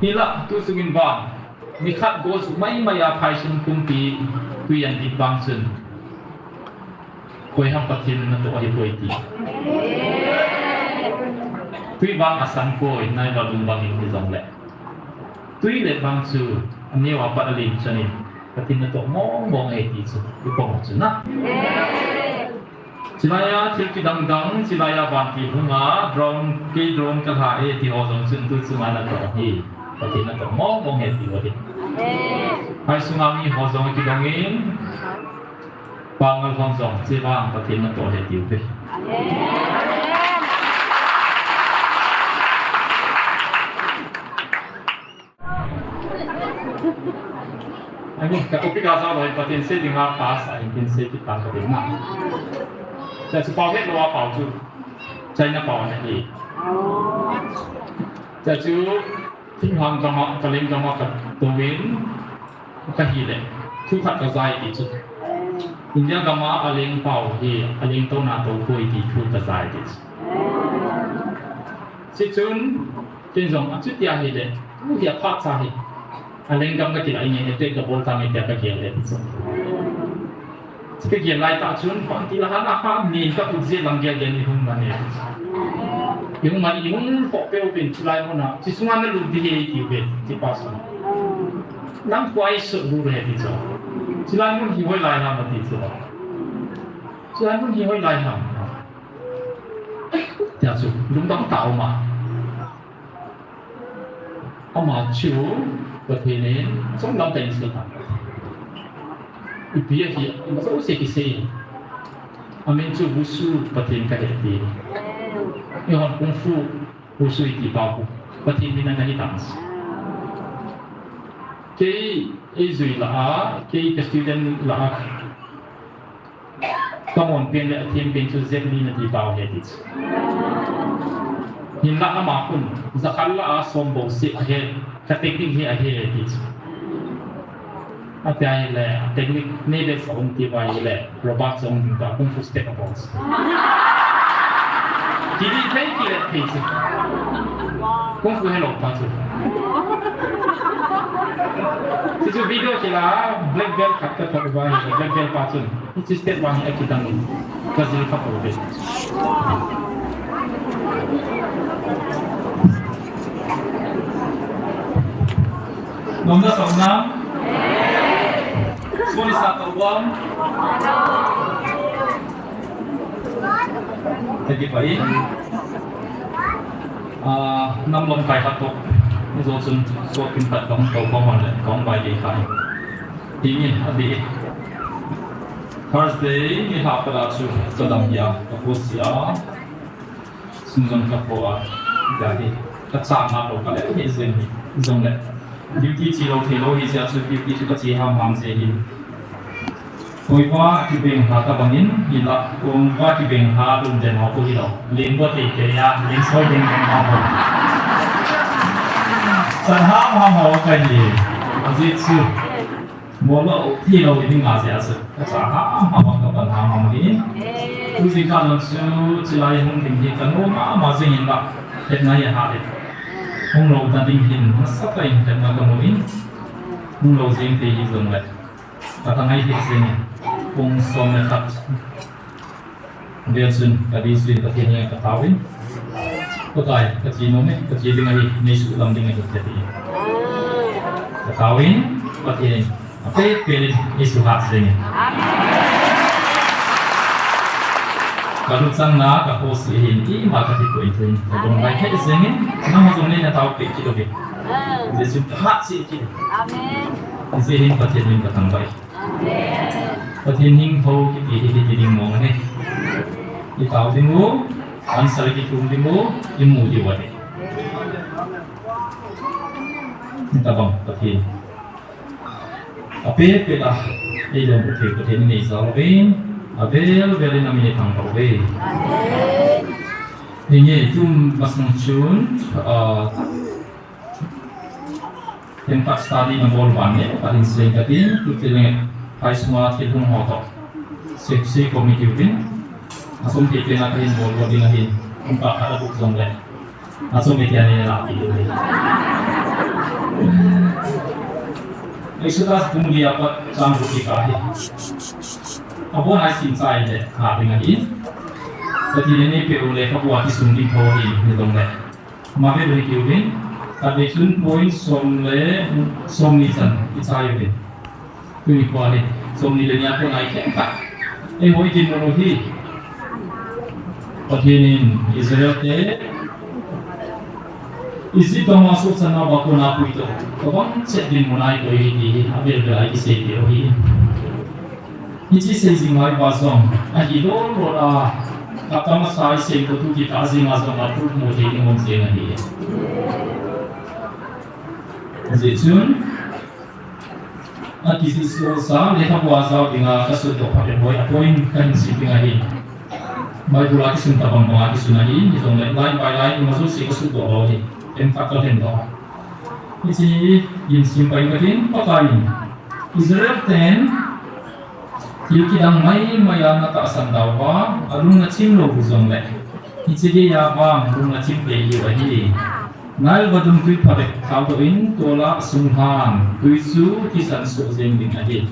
hila tu sungin bang mikat gos mai maya phai sun kumpi tu yan di bang sun koi ham patin na to ai koi ti tu bang asan koi nai ba lung bang in zong le tu le bang su ani wa pa alin chanin patin na to mong ai ti su ku pong chu na Silaya tilki dangdang silaya banti hunga drone kalha e ti hozong sun tu sumana to hi patin na to mong he ti wadi hai sungami hozong ki dongin pangal hozong sibang patin na to he ti pe Ani ka kopi ka sa loi patin se dinga pas ai tin se ti ta ka dinga แต่สปอร์ตเล่าเปล่าจูใจน่าเปล่าเนี่ยอีแต่จูทิ้งความจังหวะกระเล่นจังหวะกับตัววินก็ฮีเลยทุกขัดกระจายอีกจุดอินเดียกรรมะอะไรเปล่าที่อะไรตัวนาตัวคุยที่ทุกกระจายอีกสิจุนเป็นสองจุดยาฮีเลยทุกอย่างพักสาเหตุอะไรกรรมะที่อะไรเนี่ยเด็กกับโบราณเนี่ยก็เกี่ยวเลยก็เกี่ยวไรตาชนฟังที่ละหันอาหารนี่ก็อุจจาระเกี่ยวกับหุ่นมันเนี่ยหุ่นมันหุ่นพอเปรี้ยวเป็นไรมันนะที่สุดมันรู้ดีที่เป็นที่ภาษาน้ำควายสุดรู้เลยที่สุดที่ไรมันหิวไรทำมาที่สุดที่ไรมันหิวไรทำเดี๋ยวสุดลุงต้องเต่ามาเอามาชิวประเทศนี้ส่งน้ำเต็มสุดIpiya hi, so sekisi. Amin tu busu patin kaheti. Yon kungfu busu iti babu. Patin ni nangahi dans. Kei ezui laa, kei student laa. Kamon pen le atim pen tu zebni na di babu hedit. Hinla amakun, zakal laa sombo si ahe, kateknik hi ahe hedit. At dahil teknik nila sa unti ba ile robot sa unti ba kung full step balls. Hindi tayo kilat case. Kung fu hello pa so. Sa video sila black belt kakta pa ba black belt pa so. Iti step one ay kita ng kasi pa po din. Nomor sa Semua satu uang. Jadi baik. น้ำลมไฟพัดตกโซนสวดขึ้นตัดของเก่าของมันเลยของใบใหญ่ไข่ทีนี้อดีต Thursday มีหาประดาชุดดำยากับผู้เสียสุนทรกับผัวjadi ก็สร้างมาตกกันแล้วที่เส้นนี้ตรงนี้ดิวตี้จีโร่เทโลฮิเซียชุดดิวตี้ชุดก็จีฮามเซฮินคอยว่าที่เป็นหาตะบังอินฮิละคงว่าที่เป็นหาดุนเดนฮอปุฮิโลเลี้ยงก็ติดเกียร์เลี้ยงซอยเลี้ยงกันมาหมดสันหามาหมดกันเลยอันนี้คือโมโลที่เราที่งาเสียสุดสันหามาหมดกับปัญหามาหมดนี้ทุกสิ่งการเราสู้จิลายหุ่นถึงที่กันโอ้มาสิ่งนี้ละเห็นไหมฮะหุ่นเราดันดิ้งหินมันสักไปเห็นมากันหมดนี้หุ่นเราสิ่งที่ยิ่งลงเลยแต่ทางไหนที่สิ่งนี้คงสมนะครับเดี๋ยวซึ่งกระดิ่งสิ่งประเทศนี้กระทำก็ได้กระจีโนไม่กระจีดึงอะไรในสุดลำดึงอะไรก็ได้กระทำประเทศapa pilih isu hasilnya kalau sana kalau sihin ini maka itu itu kalau mereka disini nama zona tahu kecil lebih jadi sudah sih kecil disini pasien yang datang baik pasien yang tahu kita mau nih kita tahu dulu ansar kita dulu ilmu juga deh kita bang pasien Apa pela ilmu berfikir ini Zalwin, Abel beli namanya Tangkawe. Ini itu masnun tempat study nombor banyak paling sering tadi itu filmnya Hai semua film hotok seksi komedi pun langsung kita nak hin bol dinahin empat ada buku zonglet langsung kita ni lagi Exodus kung di apat sang bukti kahi. Abo na sinsay de hating agin. Pati ini perule kabuati sumdi thori nitong le. Mame beri kiuin. Tapi sun point somle somni san isay de. Kui kuali somni le niya ko nai kempa. Hoi din monohi. Pati ini Israel te. Isi termasuk sana bakun aku itu. Kawan sedih mulai kau ini, ambil lagi sedih ini. Ini sedih mulai pasang. Aji dong bola. Kata masai sedih tu kita asing asing aku mau jadi mungkin lagi. Jadi, nanti sesuatu mereka puasa dengan kesudah pada poin kan siping lagi. Baik lagi sunnah bang lagi sunnah ini, jadi lain masuk sih kesudah lagi. Tempat kalian doa. Isi yang simpai kalian pakai. Israel ten, hilki dang mai maya nata sandawa, alung ngacim lo buzong le. Isi dia bang alung ngacim peyi wahi. Nai badum kui pada kau in tola sunghan kuisu kisan sozeng ding ahi.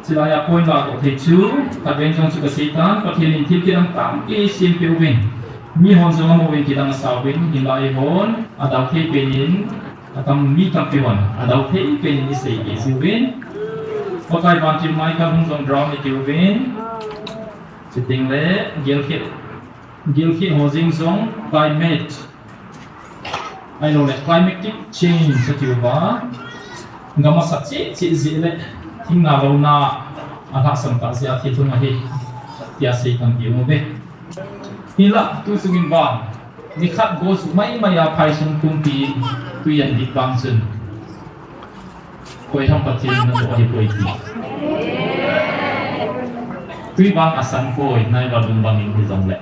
Silaya poin lah oke cu, kalian jong suka setan, kalian hilki dang tampi simpai ubin. Mi hon zonga mo kita ngasawin hilai hon adau te penin atam mi kampiwan adau te penin isei isubin pakai bantim mai ka hung zong draw ni tiubin sitting le gilkit hosing zong climate ai lo le climatic change setiuba ngama sachi chi zile thingna lo na atha samta sia thi thunga hi tia sei kampiu be Hila tu sungin bang, dikat gos mai maya pai sung tumpi tu yang di bang sun. Koi ham patin na doa di koi ti. Tui bang asan koi nai balung bangin di zong le.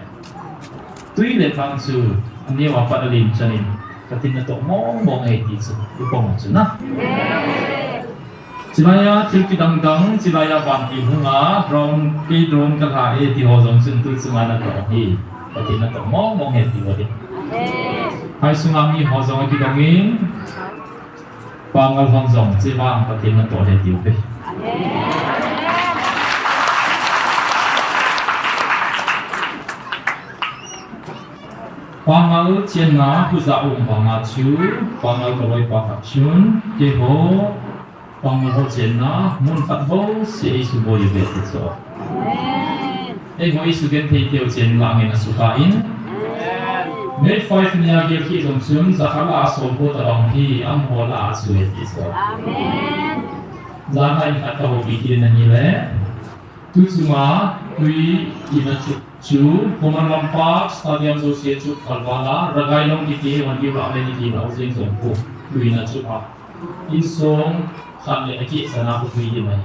Tui le bang su ani wapat alim chanin. Katin na to mong ai ti su, ipong su na. Silaya tilki dangdang, silaya bang ti hunga, drone ki drone kakha e ti ho zong sun tu sumana to hi. Pati na to mong heti wadi. Hai sungami hozong ki dongin. Pangal hozong cibang pati na to heti upe. Pangal cina huza pangal chu, pangal kawai pakak chun, keho pangal ho cina mun kat ho si isu boy beti so. Mo isu gen thei teu chen langin asukain. Net 5 niya gel ki zongsun zakala asol ko tarong hi am hola asuet iso. Amen. Zanai kata ho bikin na nile. Tu semua kui ina chu koman lampak stadium sosial chu kalwala ragai long kiti wan ki ba ni ki ba using song ko kui na chu pa. Insong khan le aki sana ko kui ni mai.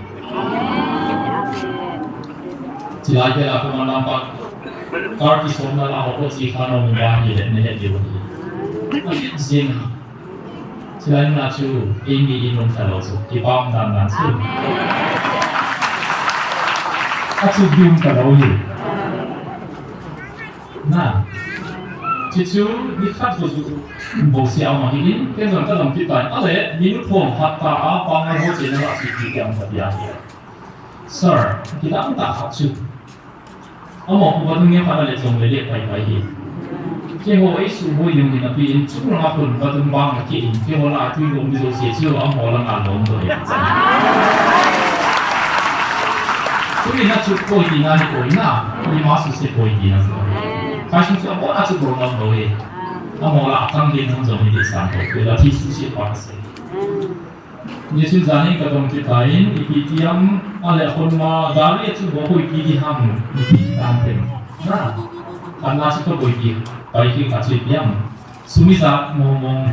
Silai ke aku menampak kartu somna lah aku si kano membahagi dan nehet dia bagi. Zin, silai nacu ini inum kalau tu kibam dan nacu. Aku bium kalau ni. Nah, cicu dikat tu bosi awak ini, kita dalam kita ada minum pom hatta apa yang boleh nak kita ambil dia. Sir, kita tak hatu. Amo ko batong niya para letong lele pay. Kaya ho ay suboy yung dinapin, siguro nga po batong bang nakiin, kaya wala ito yung umiso siya, siguro ang walang along to yan. Kung inachuk ko, hindi nga ni ko ina, hindi masusi ko, hindi na so. Kasi siya po na siguro lang do eh. Amo wala kang din ng zong hindi santo, kaya tisusi pa kasi. Yesus jani kadang kitain ikitiam ale akon ma dari itu boho ikitiham ikitanten. Nah, karena itu boho baiki kacitiam sumisa ngomong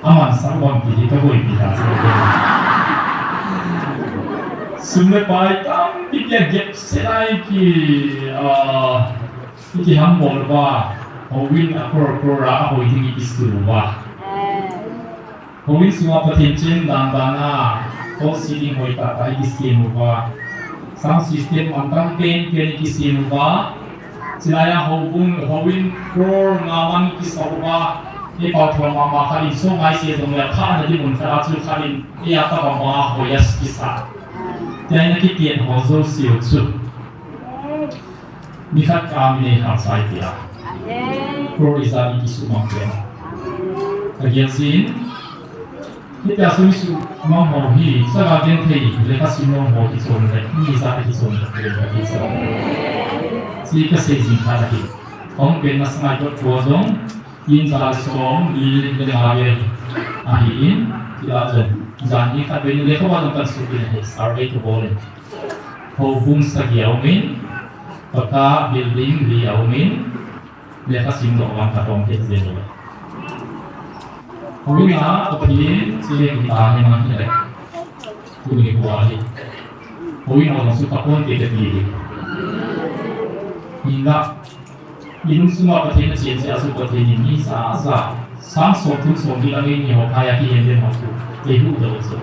aman sambon kiti itu boho ikitasi. Sumber baitam ikya gap selai ki ikiham bolwa howin akor hoiding ikistuwa. Howin semua potensi dan dana, kau sini hoi tak ada sistem apa, sang sistem antang pen sistem apa, silaya howin pro ngawan kisah apa, นี่พอทวงมาขัดินส่งไอเสียตรงแล้วข้าในที่มุนข้าจูขัดินนี่อาตมามาหอยสกิสาแต่ในที่เกียรติหัวโซเสียวสุดมีขัดการมีในหาสายเดียวโปรอิซาดิกิสุมาเกนแต่ยังสินที่จะสุสุมาหอฮีสักการเทย์เลขาสิโนหอที่ส่วนเลยมีสายที่ส่วนเลยที่ส่วนสิ่งที่เสียจริงขนาดนี้ของเป็นนักสมัยก่อนตัวจงยินสารสมยินเป็นอะไรอาหินที่เราจะจานนี้ขัดเป็นเลขาว่าต้องการสุขีเนี่ยสารเอกบอลเขาบุ้งสกีเอามินปากกาบิลดิ้งดีเอามินเลขาสิงห์วันขัดองเทศเดียวเขาวินาตัวนี้เสียงตาให้มันเลยคุณนี่บัวเลยเขาวินาต้องสุขภาพที่ดียินละยินสมัครประเทศเชียร์เสียสุขประเทศนี้สาสะสามสองทุกสองที่เราเองหัวพายที่เห็นเด่นหัวสุเลี้ยงดูเราสุ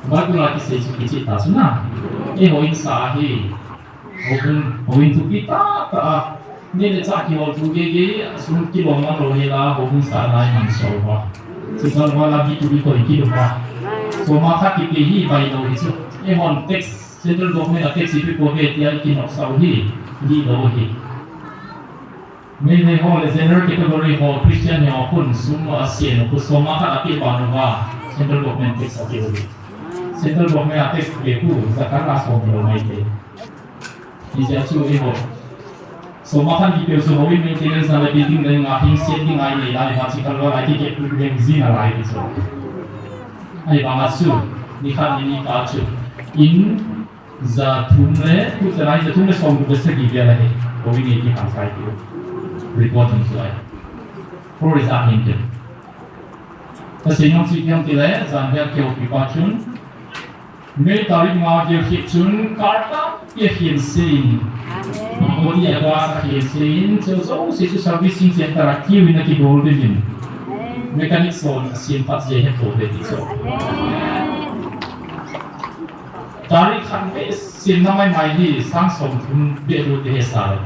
บางคนอาจจะเสียชีวิตตาสุนัขหัวอินสาฮีหัวอินทุกิตาตานี่เลยจากที่เราทุกเกี่ยสุนที่เรามันเราเห็นละหัวอินสาได้มันสวยว่าสิ่งที่เราลาบิทุกิคนที่ดูว่าสมัครที่ปีนี้ไปเราที่สุดหัวเท็กซ์เซ็นทรัลกอล์ฟเนี่ยเท็กซ์ที่พวกเที่ยวกินออกเสาร์ที่ดีเราที่ไม่ในห้องเลยเซนเตอร์แคตตาล็อกของคริสเตียนเนี่ยคุณสุ่มอาเซียนคุณสมัครที่บ้านว่าเซ็นทรัลกอล์ฟเนี่ยเท็กซ์ที่เราเซ็นทรัลกอล์ฟเนี่ยเท็กซ์ที่ผู้จะการรับส่งเราไม่ได้ที่จะช่วยเราสมัครที่เกี่ยวกับวิมีเทนนิสอะไรที่ดิ้งเรื่องหิ้งเสียดิ้งอะไรนี่ได้มาที่เขาว่าอะไรที่เกี่ยวกับเรื่องจีนอะไรที่สุดไอ้บางส่วนนี่ข้านี่ข้าจุดอินจะทุ่มเลยผู้ชายจะทุ่มเลยส่งบุษกีเดียร์เลยโอ้ยนี่ที่ทำสายเดียวรีพอร์ตถึงสวยโปรดิสอาหินเดียวแต่สิ่งที่ยังที่เลยจะเรียกเกี่ยวกับปัจจุบันเมื่อตอนนี้มาเกี่ยวกับจุนการ์ตันเขียนสิ่งบางทีอาจจะเขียนสิ่งจะต้องสิ่งที่ servicing center ที่วินาทีโดนดินเมคานิกส่วนสิ่งปัจจัยให้โดนดินส่วนdari kami sinamai mai di sangsong pun beru di hesal.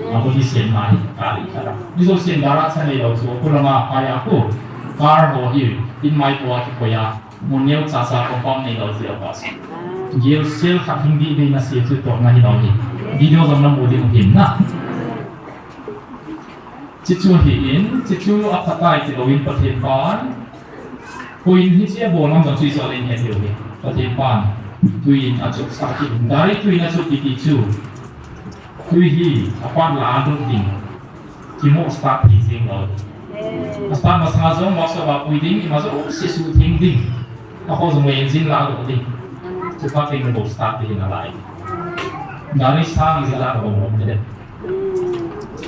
Aku di sin mai kali kara. Di so sin darat sana itu so kurang apa ya aku kar hohi in mai buat aku ya munyau sasa kompang ni itu siapa pas. Dia sel kafing di nasi itu tu ngahi tahu ni. Video zaman mudi mungkin na. Cicu apa tai itu win pertempuran. Poin hijau bolam jam suci lain hati ni pertempuran. Tuin acuk sakit dari tuin acuk itu tuin apa lalu ting cimo start ting lalu start masalah zong maksud apa puiding maksud sesuatu ting aku semua engine lalu ting cepat ting mau start ting lain dari sang istilah ngomong jadi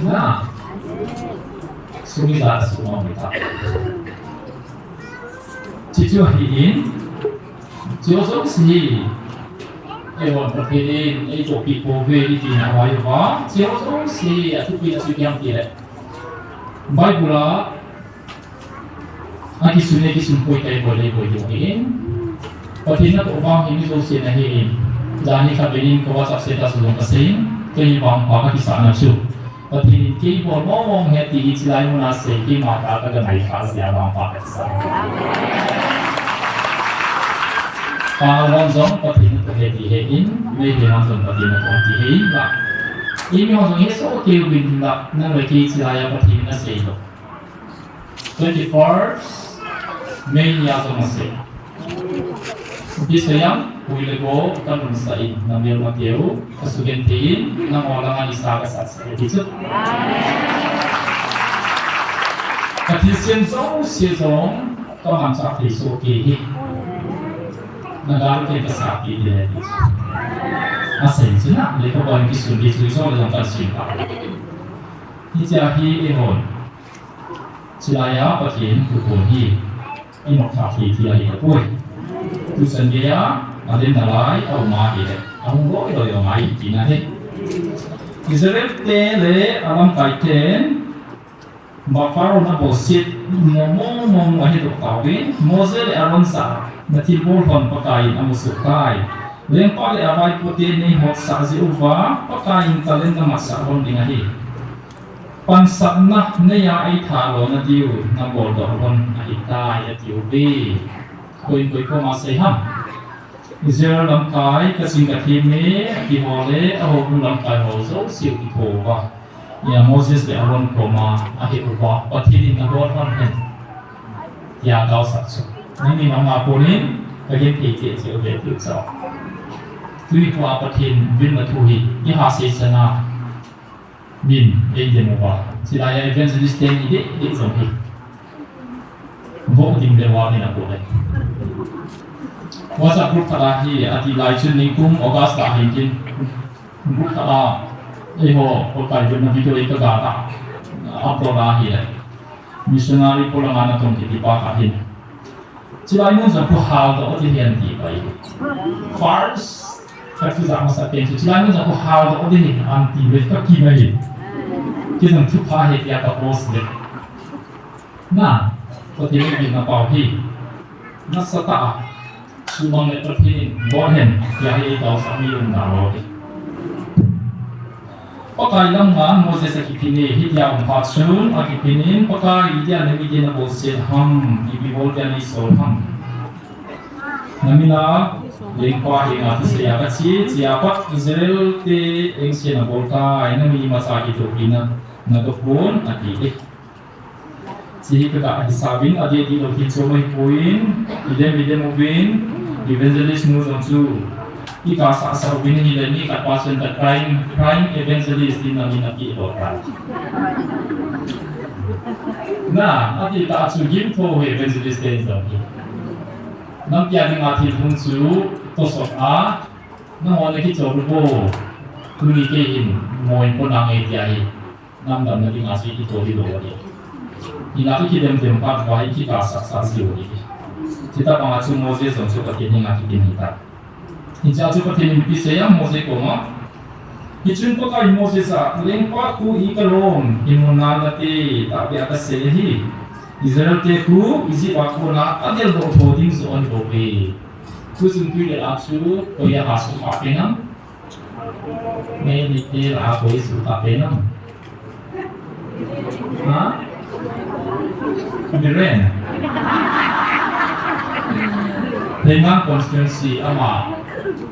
nah sudah semua kita cicu ini Joseph sih, hewan berpilih, joki kowe di tina wayu ba. Joseph sih, aku punya yang tidak. Baik pula, aki sunai ki sumpoi kai boleh jokin. Patina tu bang ini sosial nahin. Jani kaberin kawasan seta sulung kasing, kini bang pakai kisah nafsu. Patin ki boleh ngomong hati icilai munasih ki mata kagak naik kasih bang pakai kisah. Kalau zong patin tu hati hain, lepas zong patin tu hati hain lah. Ini orang ini so kewin lah, nak lagi celaya patin nak sih. 21st May ya zong masih. Bisa yang boleh go kan mensai, nambil Matthew, kasugen tin, nang orang Isa kasas. Itu. Katisen zong si zong, kau hamzah so kehi. Negara kita sakit dia ni. Asal itu nak mereka orang kisah di tulisan dalam tersimpah. Hijahi ehon, celaya patin kukuhi, inok kaki dia ini kuih. Tulisan dia ada nalai atau mahir, kamu boleh yang mahir kina he. Israel tele alam kaiten, bakar orang bosit, ngomong mahir kawin, Moses alam sah. Natibol kon pakain ang musukay. Leng pali away puti ni hot sa ziuva pakain talen na masakon dingahi. ปันสันนะในยาไอทาโลนะดิวนับบอดอกคนไอตายดิวบีคุยก็มาเสียหันอิสราเอลลำกายกับสิ่งกับทีมนี้ที่ฮอลเล่เอาหุ่นลำกายฮอลโซ่สิวที่โผล่ว่าอย่างโมเสสเดอารอนโผล่มาอาทิตย์อุบะปฏิทินนับวันวันเห็นยาเกาสัตว์นี่น้องมาปูนี้ก็ยังตีเจียวเด็ดติดสอบคือว่าปฏิทินวินมาทุหิยหาเสสนาบินเองเดมว่าสิได้ยังเป็นสิ่งที่ดีดีสมบูรณ์พวกทีมเดวานี่นะปูเลยว่าจะพูดอะไรที่อธิบายชุดนี้คุ้มออกัสตาเห็นกินพูดอะไรไอ้หัวคนไปเป็นนักวิจัยก็กล้าอัปโหลดอะไรเลยมิชชันนารีพลังงานตรงที่ปากเห็นที่เรามุ่งจะพูดหาตัวที่เห็นที่ไป first ก็คือจะมาสักเป็นที่เรามุ่งจะพูดหาตัวที่เห็นอันที่เวทก็กี่ไม่เห็นที่ต้องทุกภาเหตุยากับโรสเด็กน่ะตัวที่ไม่บินมาเป่าพี่นักสตาSubang lepertin bohen yahai kau sami undaro. Pakai lamban Moses akipini hidya umpatsun akipinin pakai hidya nabidya na bosen ham ibibol dan isol ham. Namina lengkwa hinga tisaya kasi siapa Israel te engsi na bolka nami masaki to pina nagapun ati Sihi kita hisabin adi di loki comai poin ide movin evangelist moves on to ika sa ubin ni ni kat pasen kat crime evangelist di namina ki lokal na adi ta su gim to evangelist den zoki nam pya ding ati thung su to sok a na hone ki choru bo tuni ke hin moin ko nang e jai nam dam na ding asi ki to di lo ni ina ki dem pat vai ki ka sa si ni kita pangacu Moses untuk pertanyaan ngaji kita. Hijau pertanyaan bisa Moses koma. Hijau pakai Moses lengkap ku ikalom imunan nanti tapi atas selehi. Israel teku isi waktu nak adil berholding zon bobe. Ku sungguh dia acu koya hasu kapenam. Medite lah koya su kapenam. Hah? Keren. Dengan konstitusi ama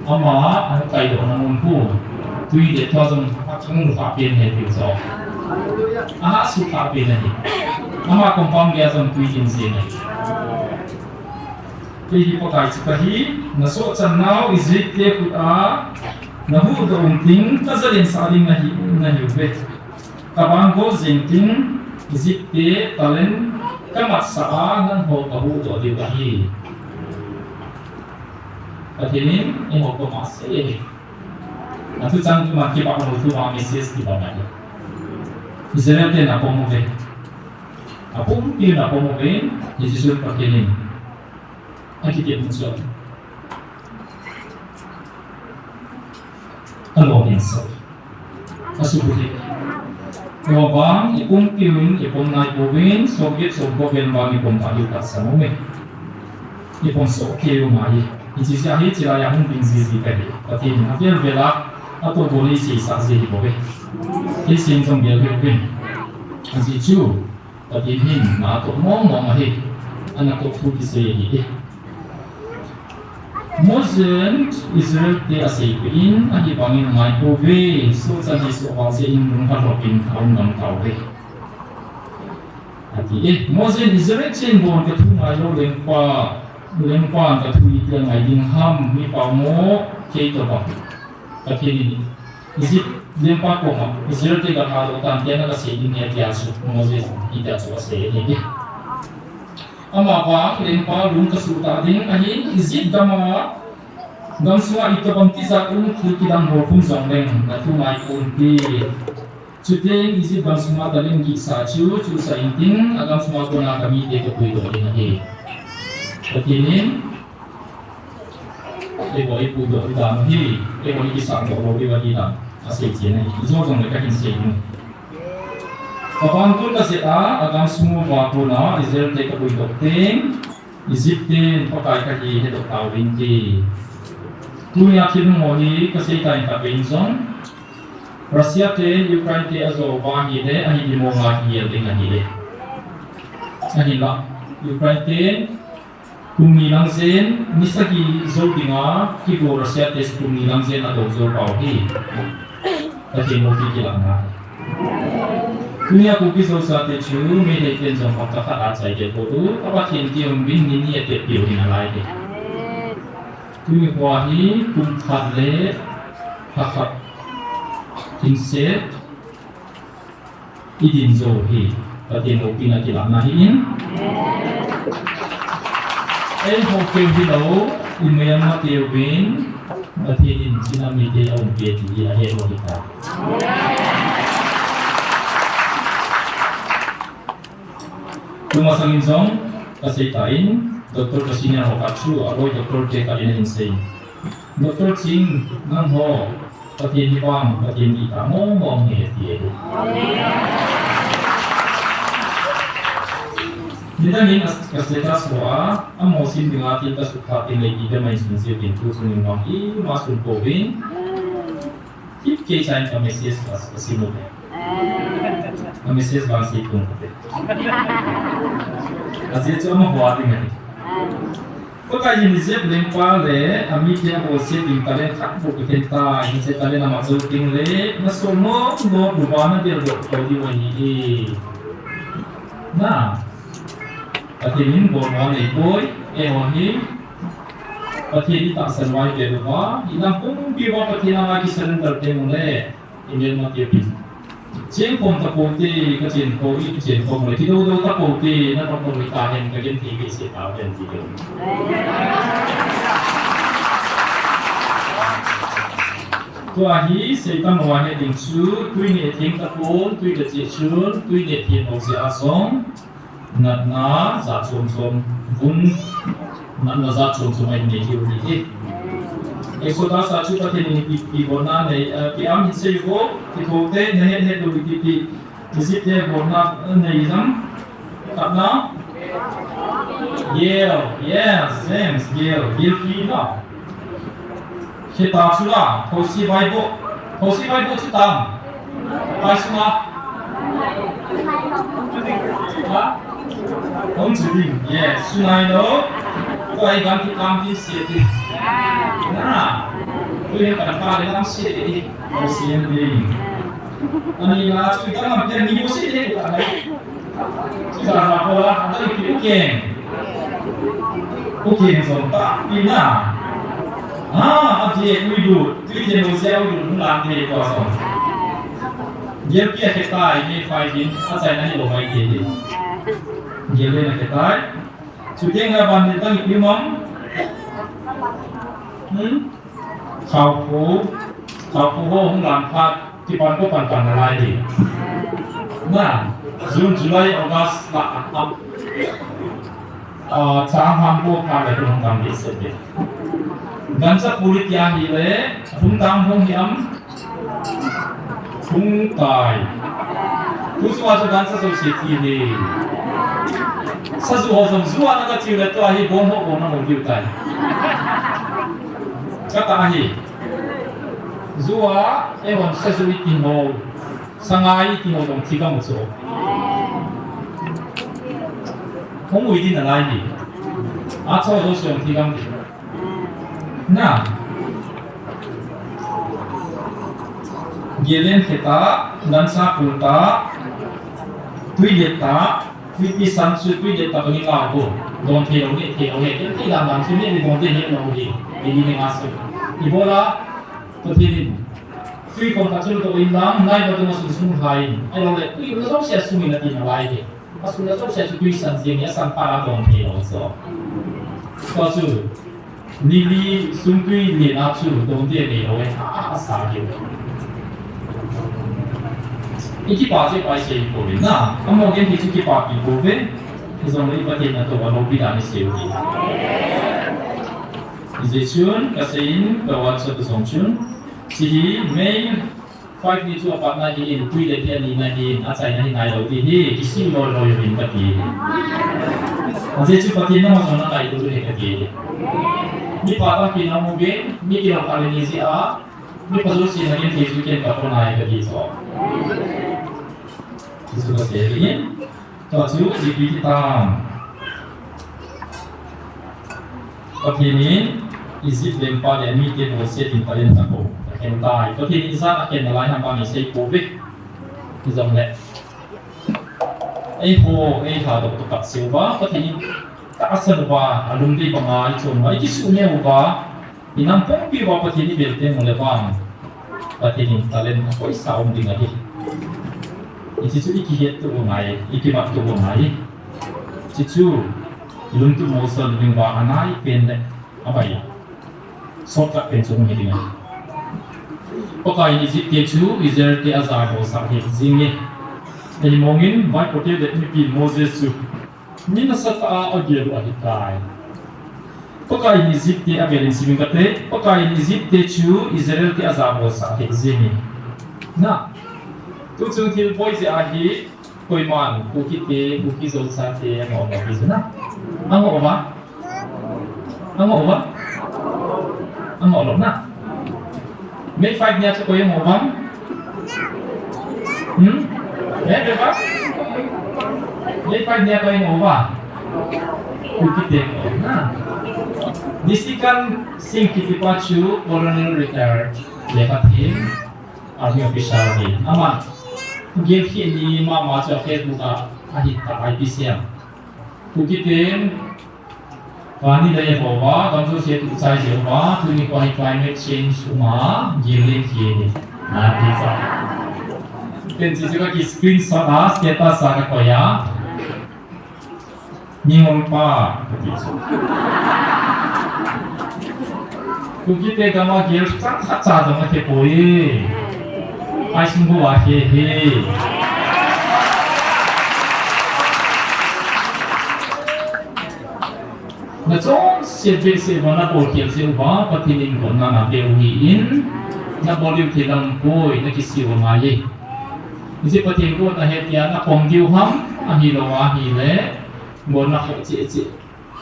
ang kayo ng mumpu tuy để cho rằng trong một pháp biên hệ tiểu số su pháp biên này ama kompang dia trong tuy in sin này tuy có cái sự cái na so chân nào izit te ku na hu do ting ta zalin saling na hiu bet kabang go zing ting izit te talen kamat sa nan ho ka hu do di bahi Ini mau ke masih, nanti jangan cuma kita menurut Mesias di bawah aja. Israel dia nak pemuda, dia nak pemuda, Yesus pakai ini, nanti dia muncul. Kalau insaf, asubuhi, wabang, ipung kiwin, ipung naik bobin, Soviet bang ipung kayu kasar mume, ipung Soviet umai. Ici siahi cila yang mungkin sisi kali, tapi nanti bela atau boleh sih saksi boleh. Ini singkong dia kewin, nanti cu, tapi hin, atau ngomong ahe, anak tu kisah ini. Mosen Israel dia asyikin, ahi bangin mai kowe, so jadi soal sein rumah robin tahun enam tahun. Nanti Mosen Israel cenderung ketunai lo lengkap ke tui yang aiding ham mi pamo kei to ba katini isi lengkap ko ma Israel te ga halo tan tiana ka seding ya tiasu Moses ida so se ni ama ba lengkap lung ka suta ding ahin isi dama gam suwa ito bang tisa un kidang ho pum song leng na tu mai kun ti chute isi gam suwa daling gi sa chu sa inting agam suwa ko na kami de ko pui do ni Begini, ibu do di dalam hi, ibu kisah do di dalam asyik ni, itu orang mereka insya Allah. Kapan tu kasih agam semua wakuna, Israel mereka bui dokting, Egyptin pakai kaji hedok tawin di. Tu yakin mohon kasih kain kapinsong, Russia te Ukraine te azo ba hi le ahi di mo nga hi le nga hi le ahi la Ukraine te kumni lang zen misaki zo dinga ki go Russia te kumni lang zen ado zo pau hi ati mo ki la nga dunia ku ki zo sa te chu me le ten zo pa ka a chai ke ko du apa thin ti um bin ni ni te pi ri na lai de tu kwa hi kum khat le ha khat tin se idin zo hi ati mo ki na ki la na hi in em ho ke hi lo in me ma te win ati in sinami te au pe ti a he lo hi ta Rumah sangin song kasih tain doktor kesini ho kacu aloy doktor te kalina insane doktor ching nang ho patien ni bang patien ni ta mo he ti Nidangin kasih kaswa amo sin dingati ka sukhatin lagi da mai sin sin tu sunin bang I masun povin kip ke sign ka message kasih mo message bang si kung kate Asyik cuma buat ini. Kau kaji ni siap lempar le, kami dia boleh tinggal tak buat kita, ini saya tadi nama shooting le, masuk no bukan dia buat kau di mana Nah, pasti ini bukan boy, wani, pasti ini tak survive dia lupa, ini pun biar pasti nama lagi sering tertemu le, ini mati pun. Chiến phong tập bộ thì cái chiến phong ít chiến phong này thì đâu tập bộ thì nó tập bộ người ta hiện cái gì cái sự tạo hiện gì được. Tua hi sẽ tâm hoàn hệ định chú tuy nhẹ tiếng tập bộ tuy là chỉ chú tuy nhẹ tiếng học sẽ asong nát ná giả trộm trộm vun nát ná giả trộm trộm anh nhẹ hiểu đi. Eksoda satu paten di bona nei ki am hitsei go ki thote nei he do ki visit there bona nei jam kapna yes James Yale ki na kita sula thosi Bible chitam pasma ha ông chủ định yes sunai no ko ai gam ki kam ki siete Nah, tu yang kadang-kadang dalam sih ini, musim ini. Ani lah, kita nggak bisa ni musim ini bukan lagi. Kita apa lah, ada ikut Oke, sontak, pina. Aje, uidu, tu yang musim uidu bulan ni kosong. Dia kita ini fighting, asal nanti lo main dia. Dia nak kita, cuci nggak banding tang imam. Khảo phú vô không làm phát thì bạn có hoàn toàn là lại đi Nah, June, July, August là Trang ham vô khá là không làm đi sẽ biết Gần sắc bulit yang hi lệ Phung tăng hông hiểm Phung tài Tú suwa cho gần sắc sâu xế thi đi Sa dù hồ dòng duwa nâng chiều lệ tòa hi bố mộ bố nâng hông hiu tài Kata ahi, zua ewan sesui tino, sangai tino dong tiga musuh. Kamu ini nalai ni, acau dosa yang tiga musuh. Nah, gelen kita dansa kulta, tui deta, tui pisan su tui deta bagi lagu, don teoge, kita dalam sini ni don teoge lagu. Ini ni masuk. Ibola tutinin. Tui kong kacul to indam, nai batu masuk sungai. Ayo le, tui belum saya sungai nanti nalai. Masuk belum saya tui sanjeng ya sampara dong he also. Kacul. Nili sungkui ni nacu dong dia ni oe asal dia. Iki pasal pasal ibu na. Kamu mungkin hidup pasal ibu be. Izong le ibatin atau walau tidak ni sewi. Ization kasain kawan satu songchun sihi main 5 ni tu apa na hi tui le dia ni na hi acai na hi nai lo ti hi isi lo yin ka ti Ization pati na ma sona nai tu he ka ti ni pa ta ki na mo ge ni ki lo ka ni si a นี่ประตูสีนักเรียนที่สุดเก่งกับคนไหนก็ดีสอบที่สุดก็เสียดีต่อสู้ดีที่ตามก็ทีนี้อีสิบเดือนปาเรียนมีเกณฑ์โอเซียตินประเด็นสังคมเห็นได้ก็ทีนี้ซาเกณฑ์อะไรทำบางอย่างโควิดที่จำเลยไอ้โหไอ้ข่าวตกกับเสียวว่าก็ทีนี้ถ้าสันว่าอารมณ์ดีบางอย่างชนว่าไอ้ที่สุดเนี่ยว่าอีนั่นเป็นปีว่าก็ทีนี้เบลเต้มันเลยว่าก็ทีนี้ตาเล่นก็อีสาวมันดีนะที่อีที่สุดอีกเหตุตัวไหนอีกแบบตัวไหนที่สุดลุงตัวโมเสลดึงว่าอันไหนเป็นเลยapa ya? Sokat pensung ini dengan. Pakai ini zip kecu, izar ke azab bosan he zinge. Ini mungkin baik hotel ini pil Moses tu. Ni nasata agil ahikai. Pakai ini zip ke agil ini kate. Pakai ini zip kecu, izar ke azab bosan he zinge. Nah, tu cungkil boy si ahi, koi man, kuki te, kuki zolsa te, mau gitu nah. Anggo apa? Ang apa? Ang olok na. May 5 niya sa ko yung obang? Diba? May 5 niya ko yung obang? Kukitin ko na. Disikan sing kitipachu colonel retired lepatin army official din. Ama, give ni mama sa Facebook ahita IPCM. Kukitin Pani daya bawa, kamu siap usai siapa, tu ni kuai climate change uma, giling kini, nanti sah. Tensi juga ki screenshot as kita sah kaya, ni orang begitu. Kita kamu gil sangat sama kepoi, ai sungguh wahehe. Na chong sebe sebe na portiel seba patinin ko na nabewiin na boliw tilang boy na kisiwa ngaye. Isi patin ko na hetiya na pongdiwham ang hilawa hile mo na ko chi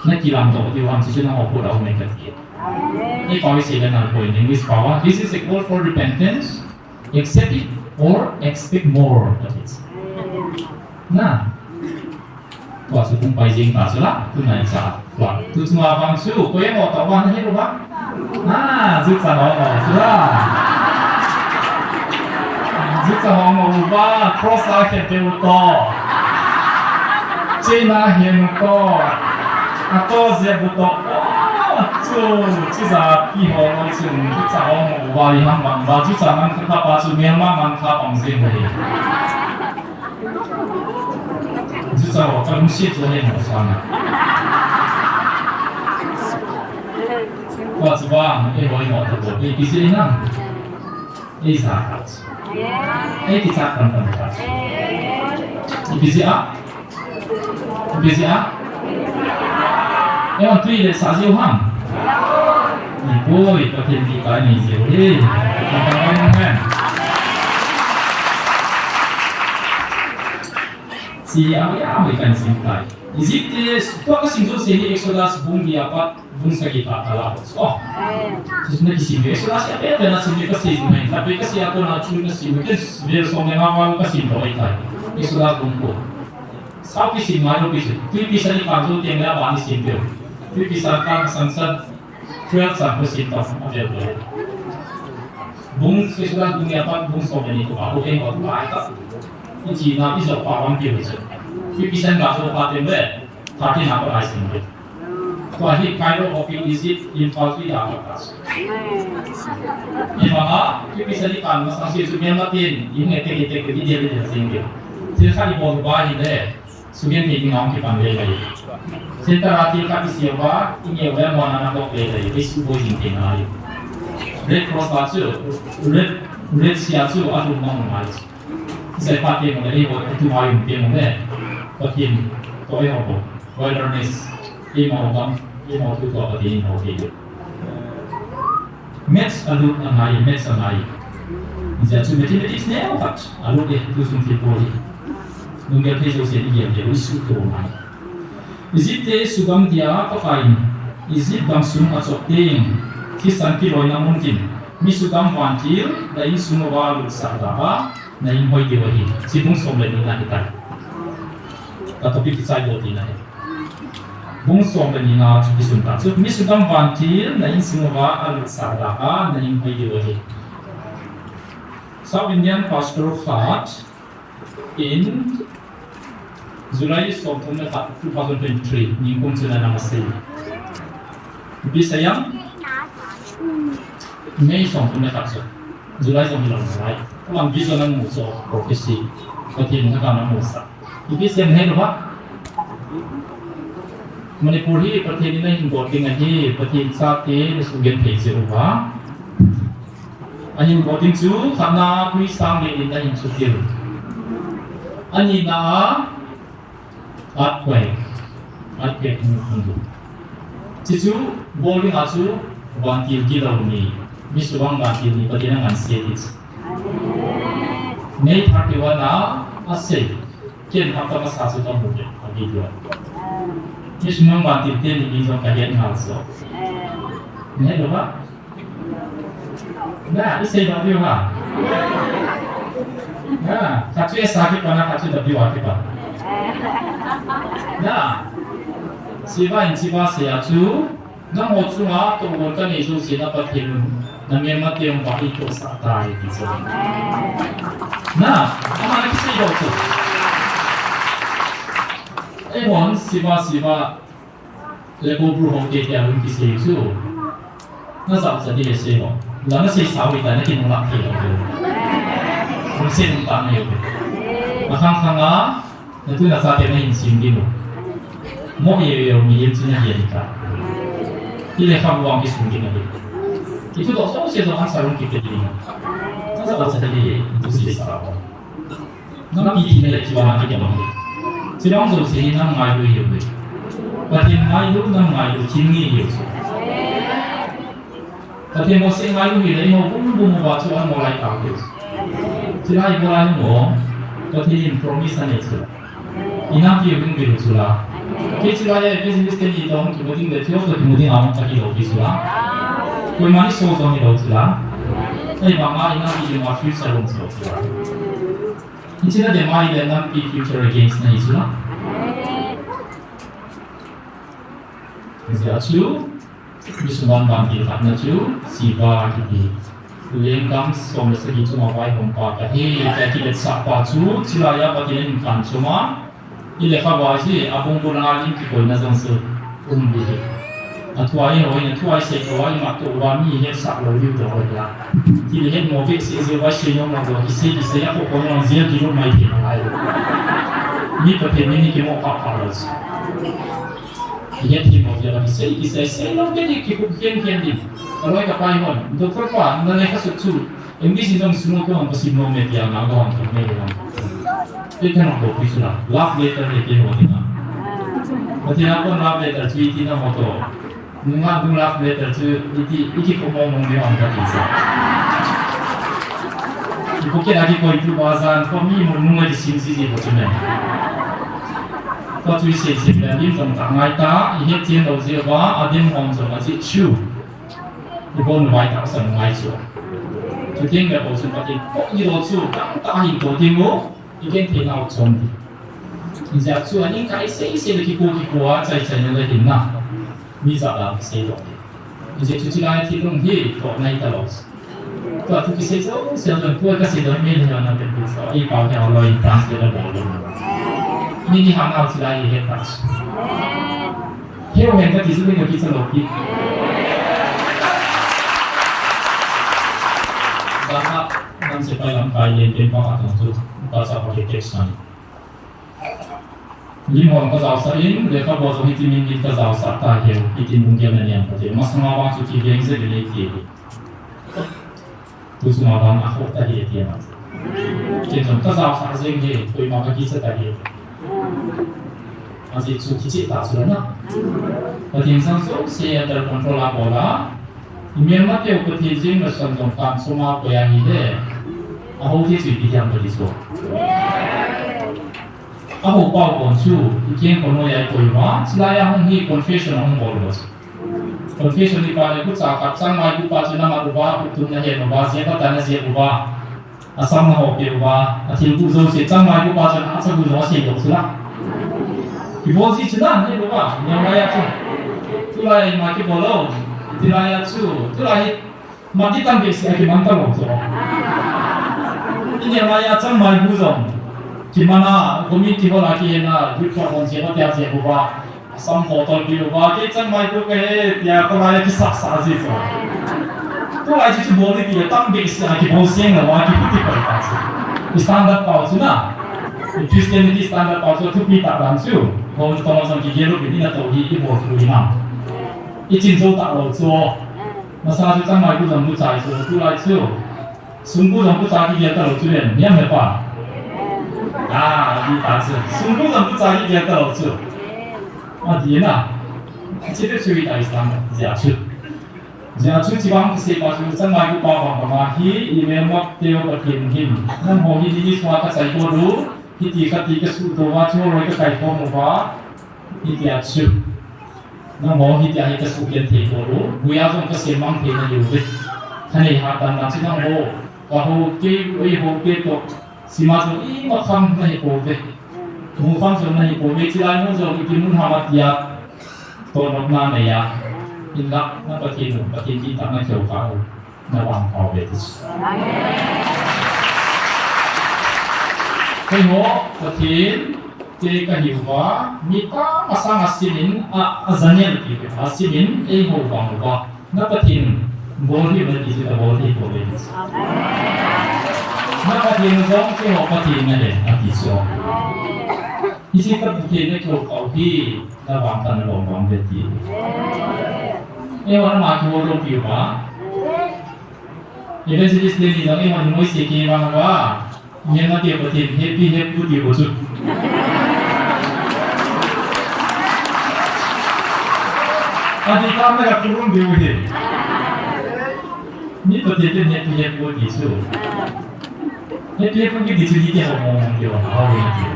na kilang to diwham si na ko daw may katiya. Ni pawis sila na boy in English pawa. This is a call for repentance. Accept it or expect more. Na Wah, sukung paijing tak salah, tu naik saat. Wah, tu semua bangsu, kau yang mau tahu mana ni lupa? Nah, susah orang sudah. Susah orang lupa, cross akhir teuto. Cina hiento, atau zebuto. Tu, susah pihak orang sung, susah orang lupa yang bangga, susah man kata pasu Myanmar man kata bangsin ni. Susah orang mesti tu yang sana. Wah sebab, boleh mau tahu, di sini nang, sahaja. Kita akan tahu. Di sini yang tu ini sahaja orang. Boy, pakai di kani je, macam siapa yang akan simpai? Izite, suatu kesimpulan sini Exodus bung dia apa bung sakita kalah. Oh, sebenarnya kesimpulan Exodus apa ya? Karena sebenarnya kesimpulan, tapi kesiapa nak curi kesimpulan? Biar semua awal kesimpulan itu. Exodus bungku. Sao kesimpulan itu? Tu bisa di kantor tiangnya bani simpel. Tu bisa kan sansad 12 sampai kesimpulan ada boleh. Bung Exodus bung apa bung semua ini tu aku tengok baik. Ini Cina bisa paham dia betul. Bisa nggak sudah paten ber, tapi nak apa lagi ber. Tuahi Cairo Open Visit Infantry apa kas. Ini mana? Bisa dikan masa sih suamian matin, ini etek dia sendiri. Jadi kan ibu bawa ini, suamian ini ngam kita ambil lagi. Setelah kita siapa, ini orang mana nak ambil lagi, itu boleh ini lagi. Red Cross baju, red siapa atau mana lagi. Saya pakai model ini buat itu main game model, pakai toy apa, wilderness, ini mau tu apa ini mau dia. Maths alut anai, Jadi cuma matematik ni apa? Alut dia tu suntik boleh. Nunggu tu sosial dia usul tu mana. Izite sugam dia pakai, izit langsung asok ting, kisan kilo yang mungkin. misudam vantil na in sumawa lu saraba na in hoi diwahi sibung som le ni na hitai ta topic ki sai do ti na bung som le ni na chu ki sun ta chu misudam vantil na in sumawa lu saraba na in hoi diwahi South Indian Pastoral Heart in July of 2023 ni kung sila namaste Bisayang May 2023 July 2023ang bisa ng muso prophecy pati ng kama musa Ibisayang hay ba Manipuri pati nila yung boarding ahi pati sa atin sugen page ba Anh boarding chu khana kui sang le in in sutil Ani na atway atway ngundu Cicu boarding asu wantil kita ni miswang wantil ni pati nang ansiedit May 31 na ase ken hafta mas asu ta muje agi dia miswang wantil ten ni jong kayen halso Ne ba Nah, isi W ha. Nah, kacu sakit mana kacu W akibat. Nah, siapa yang siapa saya tu, nang hotu ha, tu bukan itu siapa pakai namanya mati yang baik itu satai di sana. Nah, apa isi hotu? Ewan siapa lepo beruang dia yang isi itu, nasa jadi isi hotu. Lama sih sawi tadi kita nak kira tu, fungsi utama itu. Makang kanga itu nasa tema insim dulu. Mau yang miyinnya dia kita. Ini kamu wang kisung kita ni. Itu dosa sih dosa sarung kita ni. Nasa dosa tadi itu sih salah. Nama ini ni cuma nak kita ni. Siapa orang sih nama mayu itu. Batin mayu nama mayu cini itu. Tapi mau sih malu ini mau bumbu baca mau mulai tahu. Cerai mulai mau, tapi promise itu. Ina kirim biru sulah. Kecilnya bisnis ini dong, kemudian dia tiap kemudian awak tak hidup sulah. Kau mana so dong hidup sulah. Tapi bangga ina kirim future dong sulah. Ini dia mai dia nak future against na sulah. Jadi acu. Bisuman banti karena tu siapa jadi lengkam somai segi cuma wai hompa kahi jadi siapa tu cilaya bagi kan cuma ini khabar sih abang pun alim kita nazar se umbi atuai orang atuai sekolah mak tu orang ni he sak lalu tu orang jadi he mobil sih wai senyum nak buat isi aku orang zia di rumah ini ni pertama ni kita mau apa harus Ia timur dia lagi saya nak jadi kikuk kian di. Kalau kita pakai pun, doktor pun mereka susu. English itu semua tu orang pasti mau media nak orang tu media. Itu kan orang tu sudah. Love letter ni dia mau dengar. Berarti apa love letter tu itu nama tu. Mungkin tu love letter tu itu ngomong dia orang tu. Bukan lagi kau itu bahasan kami mau di sini macam ni. Có truy xịt xịt là điểm trong cả ngày ta, hết chiến đấu gì quá, điểm hồng trong là chỉ chiu, thì con vài tạo thành ngày chiu, cho nên cái bộ phận cái có gì đó chiu, ta hiện đồ tiếng ngô, ý kiến thế nào trong đi, thì giờ chiu anh cái xây được cái cố chạy như thế nào, bây giờ là xây được, thì giờ chúng ta thì đồng ý có này ta lo, có thứ cái xây dựng cái xây dựng mấy cái nàoเป็นตัวอีกเอาแค่เอาเลยตั้งเสร็จแล้วบอกเลยนี่ทำเอาที่ได้เห็นตัดเที่ยวเห็นก็ที่สุดเป็นที่สนุกที่บ้านมันจะไปลำไปเย็นเป็นบ้านของทุกภาษาพอดีเก่งสันยิ่งมองก็จะเอาสิ่งเด็กเขาบอกว่าที่มีกิจก็จะเอาสัตว์ตายเหี่ยวที่มุ่งเกี่ยวกับเนี่ยพอดีมาสมาบางสุดที่เลี้ยงเสร็จเลยที่ทุกสมาบางอาคตตายเหี่ยวเกี่ยวกับก็จะเอาสัตว์สิ่งที่ตัวมากิจตายเหี่ยวmasih suci cita sudah nak. Ketika sang saya terkontrol bola, memang dia ketika mencontohkan semua apa yang ini, aku tidak bisa berdiskusi. Aku bawa kunci, ikan kono yang kau ima, selain aku confession aku bawa. confession ni pa ku sa kap sang mai ku pa chuna ma uba ku tum na he no ba se ta na se uba asam na ho ke uba athil ku zo se chang mai ku pa chuna asa ku zo se yo sula ki bo si chuna ne uba ne ma ya chu tu lai ma ki bolo ti lai ya chu tu lai ma ti tam be se ki man ta lo zo ini ma ya chang mai ku zo ki mana community ho la ki na du ko on se ta ya se uba some hotel view wa ke chang mai ko ke ya ko la ki sak sa ji so to ai ji bo ni ki tam be sa ki bo seng la wa ki pi pa ta standard pa chu na Christianity standard pa chu tu pi ta dan chu ko to ma sang ki ge lo bi ni na to hi ki bo fu ni na i chin zo ta lo chu ma sa chu chang mai ku jang bu chai chu tu lai chu sung bu jang bu cha ki ge ta lo chu len ni me pa di ta chu sung bu jang bu cha ki ge ta lo chuดีนะที่ได้ช่วยได้สามจะช่วยที่บางสิ่งบางสิ่งสังมาอยู่ป่าวบางมาฮีอีเมลมาเดียวกับทีมหินนั่นพอฮีที่สวาก็ใส่ตัวรู้ที่ตีก็ตีก็สู้ตัวว่าช่วยอะไรก็ใส่ตัวมันว่าที่จะช่วยนั่นพอฮีที่ให้ก็สู้เปลี่ยนทีตัวรู้บุญยาจงก็เสียมั่งเพียงอยู่ด้วยท่านในหาดันนั้นที่นั่งโหก็โหเกี่ยวโหเกี่ยวสิมาจงอีมาทำในโหด้วยมูฟังจนในโหวิจิไลมุ่งจงอีกมุ่งทำมาเดียตัวนกนาในยาอินลักนั่นประเทศหนึ่งประเทศที่ทำให้เกี่ยวกับนวังเอาเวทิสให้หัวประเทศเจกันอยู่ว่ามีก้ามาสร้างอาศิลินอาจารย์เนี่ยที่เป็นอาศิลินเองหัวฟังว่านั่นประเทศบริบทที่จะบริบทเวทิสนั่นประเทศจงที่หัวประเทศนั่นเองอาทิตย์สองที่สิ่งที่ประเทศได้เกี่ยวกับที่ระหว่างกันระหว่างเวทีวันมาที่วอลลุ่มว่าอีเวนต์ที่สิ่งที่เราวันนี้สิ่งที่ว่ายังมาเกี่ยวกับที่เฮปปี้เฮปปี้ที่บุตรอันนี้ทำให้กับทุกคนดูดีนี่ประเทศที่เฮปปี้เฮปปี้ที่สุดเฮปปี้เฮปปี้ที่สุดที่เรามองเดียวเอาไว้ที่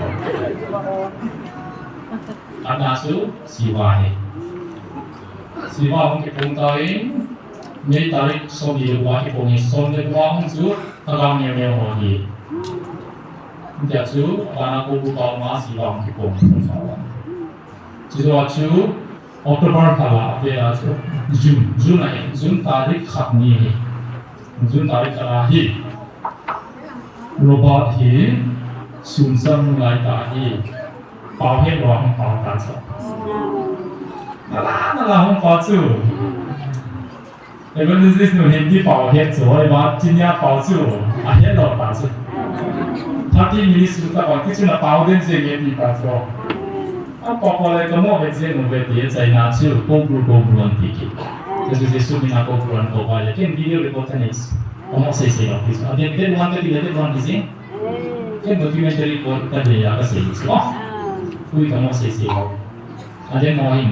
Anasu siwahe. Siwa hong kipong tayo, may tarik som yiwa kipong som lewa hong su, tagang niya hohi. Hindi su, anak ko bukaw ma siwa hong kipong kawan. Siwa su, October kala, kaya su, June ay, June tarik khapni, June tarik kalahi. Robot hi, sunsam mulai tahi. 保险我很好打车，那很好做。你们这是年纪保险做的话，今年保住，啊，也老打车。他第一是在往就是那保险这个地方做，啊，包括那个某个这种问题在哪去公布问题，就是说明那公布人多吧，也跟video report那是，我们谁谁了，啊，dia dia bukan ketika dia bukan di sini, kan documentary report kan dia apa sih, oh. คุยกับโมเสสแล้วอาจจะมองเห็น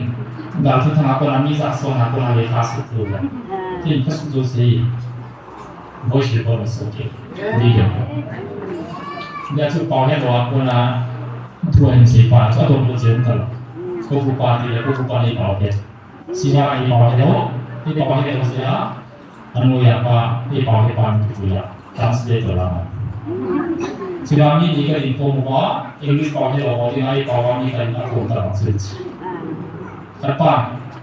ดาวที่ทางอาคนมีสักส่วนอาคนอะไรข้าศึกตัวที่เขาสุดจะสิบ่ใช่บริสุทธิ์ดีเดียวอยากจะบอกให้บอกคนละทั่วเห็นสีฟ้าชอบตัวผู้เชี่ยวชาญก็ผู้ปาดีและผู้ปาดีบอกเหตุสิ่งที่บอกให้เราที่บอกให้เราเสียอันนู้นอยากว่าที่บอกให้ฟังคืออยากทำสิ่งที่เราสิ่งนี้นี่ก็อินโฟมว่าอังกฤษบอกให้เราที่ให้บอกว่ามีการอัดลงตลอดชีวิตแต่ป่ะ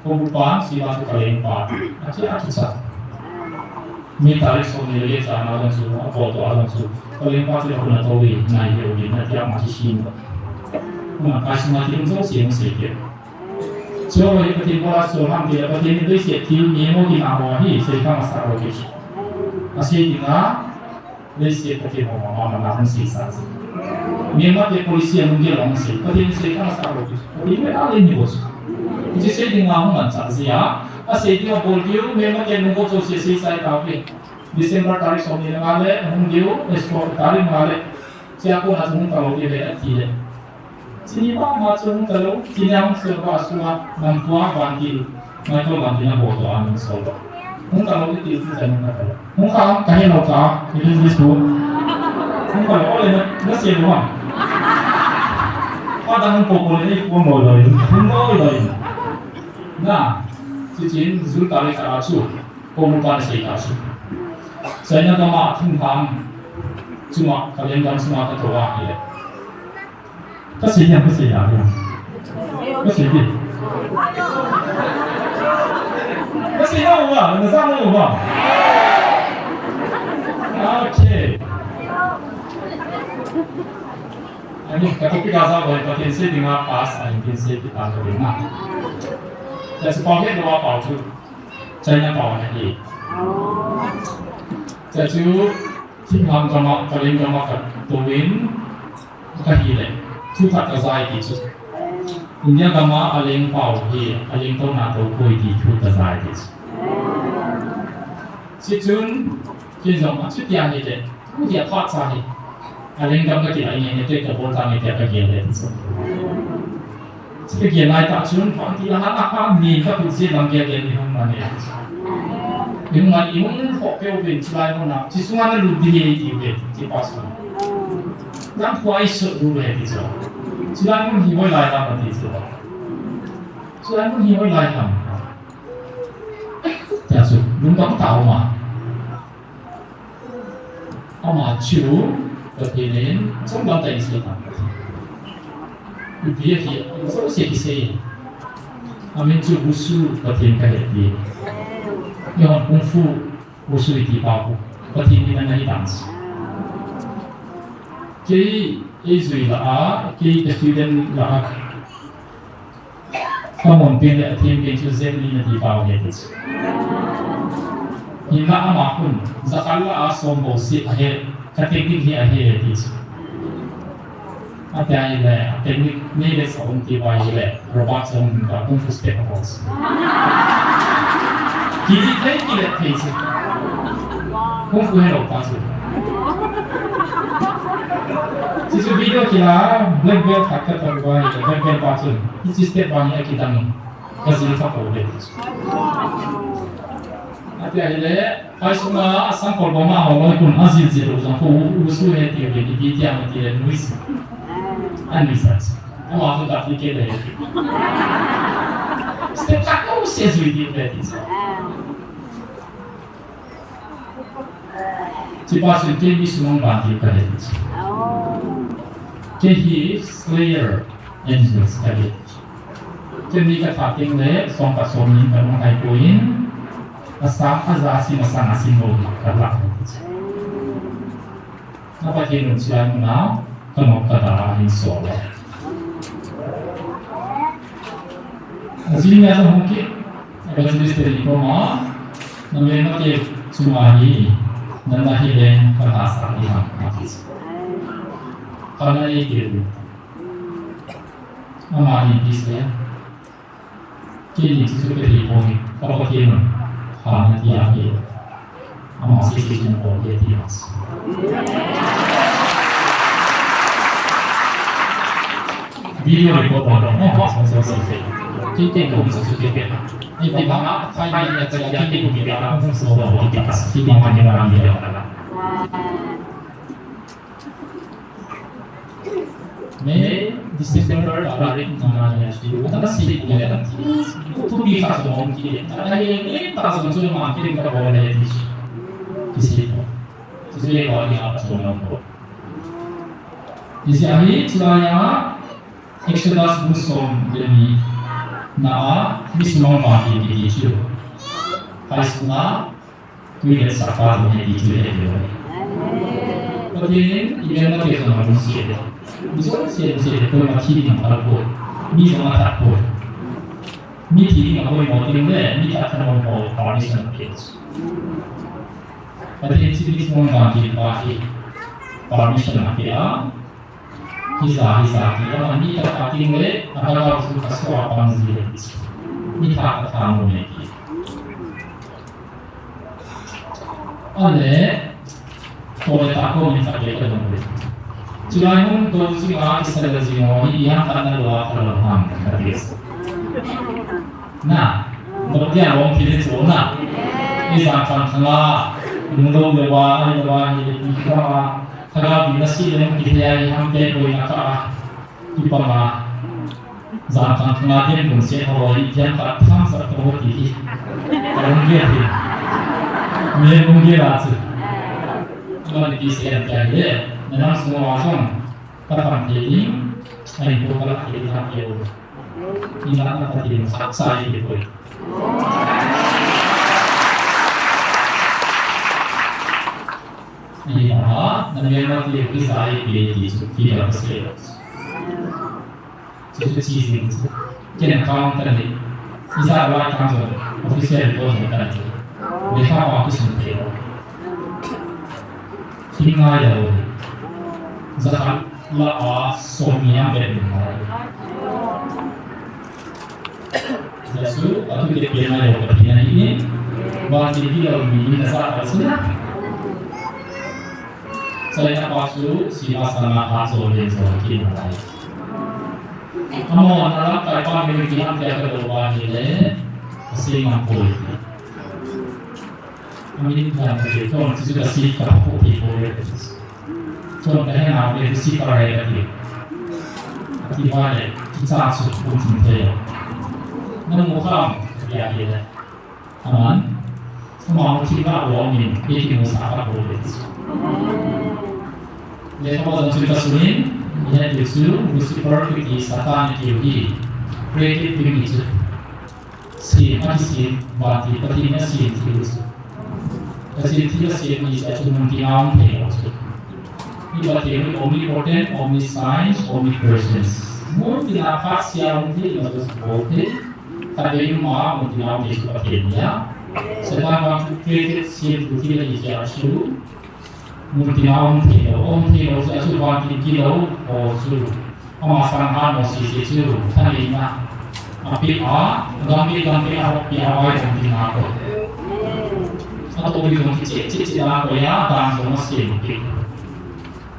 ผู้ปานสิ่งที่เขาเรียนป่ะอาจจะอาจจะมีทาริสคนนี้เรียกจากนั้นสู่อัปโตอันสู่เขาเรียนป่ะที่คนนั้นตัววิ่งนายเดียววิ่งนั่นที่มาที่ชิมมาการสมาธิมันต้องเสียงเสียงเชื่อว่าประเทศโบราณส่วนมากที่ประเทศนี้ด้วยเสียที่มีโมดินาว่าที่เสียงข้างสารโลกิชอาศัยที่นั่นด้วยเสียประเทศของเรามันน่าสงสารมีมาที่ polisi yang mungkin langsungประเทศเสียข้างสารโลกิชประเทศไม่ได้เลยนี่บอสที่เสียที่นั่นมันจัดเสียอาศัยที่ว่าบอลดิวมีมาที่นุ่งโจเสียใส่ตาไปDesember tarik soni ngale hundiu espo tarik ngale siapa nak sung kalau dia ada tidak sini pak macam kalau sini yang serba semua nampak banti mereka banti nak bodoh amin soal mungkin kalau itu saya nak kalau mungkin kaya lokal itu disebut mungkin kalau oleh nak siapa pada mungkin populer ini pun boleh nah cincin zul tarik asu komupan saya asu saya nak mak thum cuma kalian kan semua ketua ya kasihnya ya kasihnya kasihnya apa nggak sama apa oke ini ketika saya boleh potensi dengan pas potensi kita dengar dan sebagai dua pautu saya tahu lagi jadiที่ทำกรรมกริมกรรมกับตัววินก็ฮีเลยทุกขัดกระจายที่สุดอินเดียกรรมอะไรเป่าฮีอะไรต้องนาตัวคุยที่ทุกกระจายที่สุดสิจุนที่สมัยชุดยานี่เด็กผู้ที่ทอดใจอะไรกรรมกิจอะไรเนี่ยเด็กกับโบราณเนี่ยก็เกี่ยวเลยที่สุดที่เกี่ยวในตัดชุนฝังที่ละหักมีก็คือสิ่งบางอย่างที่ทำมาเนี่ยdengan imun hotel bin selain mana, sesuatu yang lebih tinggi di pasar. Dan kuais dulu di sana. Selain pun hiwai lain di sana. Selain pun hiwai lain. Jadi, belum tahu mah. Ama ciu, berpilih, semua tak Islam. Dia dia, semua sih. Amin ciu busu berpilih kaya yang kungfu usul di bawah, berarti mana ni dans. Jadi, izin lah, jadi student lah, kamu pilih tim yang sudah di bawah itu. Ini apa pun, zakala asom bosi akhir, teknik ni akhir itu. Apa yang ini, teknik ni lesson di bawah ini, robot som kungfu step boss. Kiri kiri kiri kiri. Kungfu hero pasal. Sisi video kita black belt hacker terbaik, black belt pasal. Ini step banyak kita ni. Kasih lihat boleh. Nanti akhirnya, hai semua asam kolbama awal pun hasil zero. Sampai usul itu jadi dia mesti nulis, anulis. Awak tu tak fikir lagi. Step satu sesi video berarti. Cepat sekali semua bantu kalian. Jadi Slayer Angels kalian. Jadi kata tinggal song pasoni kalau hai poin, asal azasi masang asin bolu kerap. Apa yang nuncian mana? Kalau kata insolo. Aslinya ada mungkin ada jenis dari koma, namanya ke Sumahi. Dan lahirnya perasaan yang habis. Karena itu, amali bisa. Kini seperti ini, kalau kita hanya dia, amal sisi yang boleh dimas. Video report selesai. Kita bisa sesuai. Ini bagaimana file yang terjadi di dalam sebuah aplikasi di mana orang dia adalah. Mei di September tarik namanya itu adalah sih dia. Itu bisa semua mungkin. Ada yang tak sesuai mungkin kita boleh di situ. Sesuai kalau dia apa semua pun. Di sini celahnya Exodus musim jadi na mismo mati di situ. Hai semua, tujuan safar ini di situ. Kemudian ia nak kita nak mesti. Mesti itu mesti yang terbaik. Ni semua terbaik. Ni tidak mau tinggal, ni tak mau foundation kids. Kemudian sini semua mati foundation dia. Hisa kita ni tak tinggal, apa harus kasih apa mesti. Ni tak tahu lagi. Oleh kalau tak kau minta kita dulu. Selain itu juga kita ada semua yang karena doa terlebih terbiasa. Nah, kemudian orang pilih zona. Ini sangat sangat untuk doa ini kita kalau binasi yang kita hampir boleh kata di bawah Zaman kemarin pun saya kalau yang tak tham satu di mungkin mungkin aja. Cuma di saya jadi, memang semua orang pada jadi, ini bukan lagi yang ini adalah tadi saya itu. Ini apa? Namanya itu saya pilih tidak sesuai. Itu sih jangan kamu tadi. Bisa awak kamu official itu tadi. Bisa awak sendiri. Tinggal ya. Zakat la somia benar. Jadi aku tidak pernah ya begini ini. Bagi dia ini nasab sudah. Saya pasu si asana asal desa kita. Kamu adalah kaipan memiliki tiada doa ini masih mampu. Kami tidak begitu, juga si kampung boleh. Contohnya apa itu si parai tadi. Akibatnya kita sudah mencintai. Namun kamu ya dia, aman. Kamu kita orang ini itu musafa boleh. Jadi kalau cerita sini, ini justru Lucifer itu Satan itu creative being itu si masih bagi petinya si itu. Jadi tidak si ini cuma tiang tiang. Ini berarti omnipotent, omniscience, omnipresence. Mungkin apa sih yang tidak boleh, tapi mau mungkin itu petinya. Sedangkan creative si itu tidak dijauh. Mungkin om tidak saya sudah kilo suruh pemasangan musisi suruh tadinya tapi ganti apa yang aku atau bilang cicit aku ya dan mesin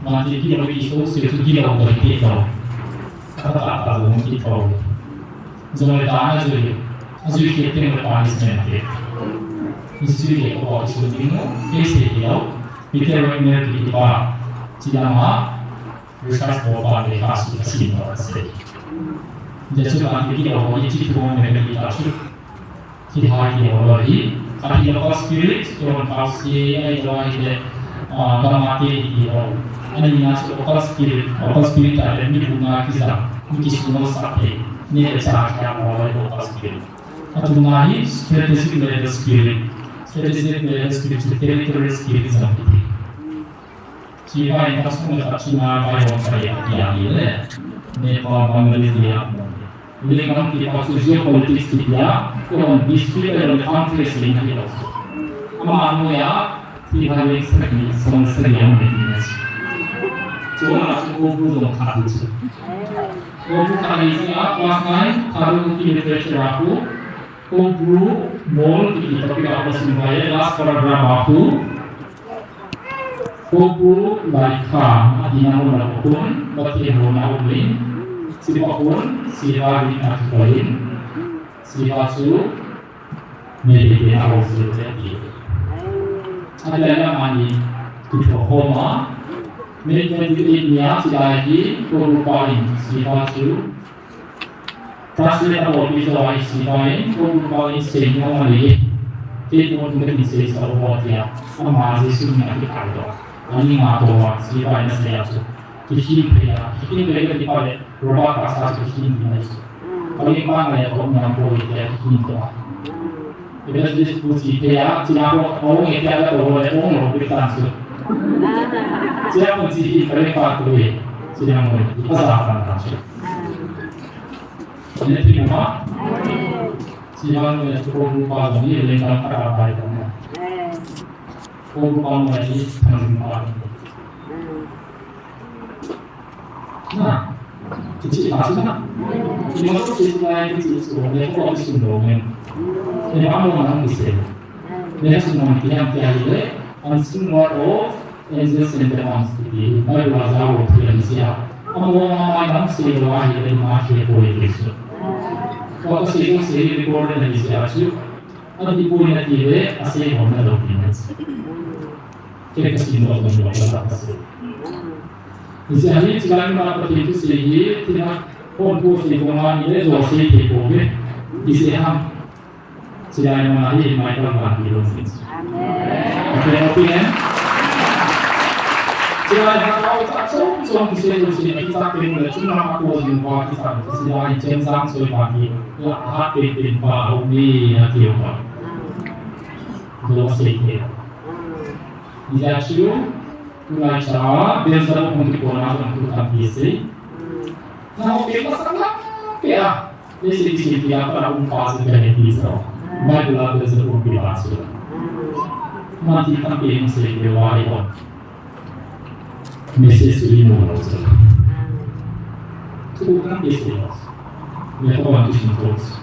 nanti kilo itu kilo berkilo kata mungkin tahu jangan tanya jadi asal kita berpanis nanti istri aku sudah bingung kilo Peter Wagner di Ipa, Cilama, research program di Hasu Kasino State. Jadi sudah kita orang itu pun mereka kita kita hari ini, kali ini spirit, orang pasti orang ini mati di orang. Ini nasi orang spirit ada ni bunga kita, mungkin semua sampai ni cara orang spirit. Atau nahi strategic leader spirit. Strategic leader spirit, territorial spirit seperti Siapa yang harus mengetahui apa yang saya ini, Nepal Bangladesh dia. Bila kalau kita sosial politik dia, orang dispute dalam countries ini kita. Kamu ya, kita harus sekali semasa yang begini. Cuma langsung belum habis. Kali ini apa kalau kita bercerita Kubru mall di topik apa sebenarnya last paragraph aku Kubru laika adinamu lakun batin rona ulin sipakun siwa di akbalin siwasu medite awusul jadi ada mani itu homa medite dia lagi kubru paling siwasu Translate about visualize divine, kung paling senyo mali, tipon mo din sa bawat niya, ang maazisun na ipado. Ani nga ito, divine na siya ito. Kishipya, kishipya di pa rin, robot ka sa kishipya na ito. Kami pa nga ito ng po ito, kishipya. Ibig sabihin po kishipya, sinapo, ang ipya ito, ang robitanso. Siya po kishipya, rin pa ito eh. Siya mo, ipasakan na siya. Ini cuma siapa yang cukup lupa ini lengkap apa itu? Lupa lagi lupa. Nah, kecil mana? Ini masuk kecil lagi kecil. Ini kok kecil dong? Ini kamu mana bisa? Ini semua yang tiada. Ansing what of angels in the honesty. Baru lazar waktu siapa? Kamu orang sih doa yang masih boleh itu. Kalau sering record dan disiapkan, ada di punya TV, asal mana dokumen. Kita kasih nomor berapa? Misalnya sekarang para petitus sendiri tidak Pun kursi rumah ini zosi dibuat di sini sila mengalir mereka bagi dosis. Oke kan? Sila kalau tak so bisa kita pilih cuma aku jumpa kita sila jensang so bagi lah hati timpa umi hati apa. Dosis ini. Jika siu mulai cara biasa untuk orang untuk ambisi. Nah, kita sangat ya. Ini dia pada umpas dari pisau. Baiklah bersebut biasa. Mati tapi masih diwai on. Masih sulit menurut. Itu kan biasa. Mereka bantu terus.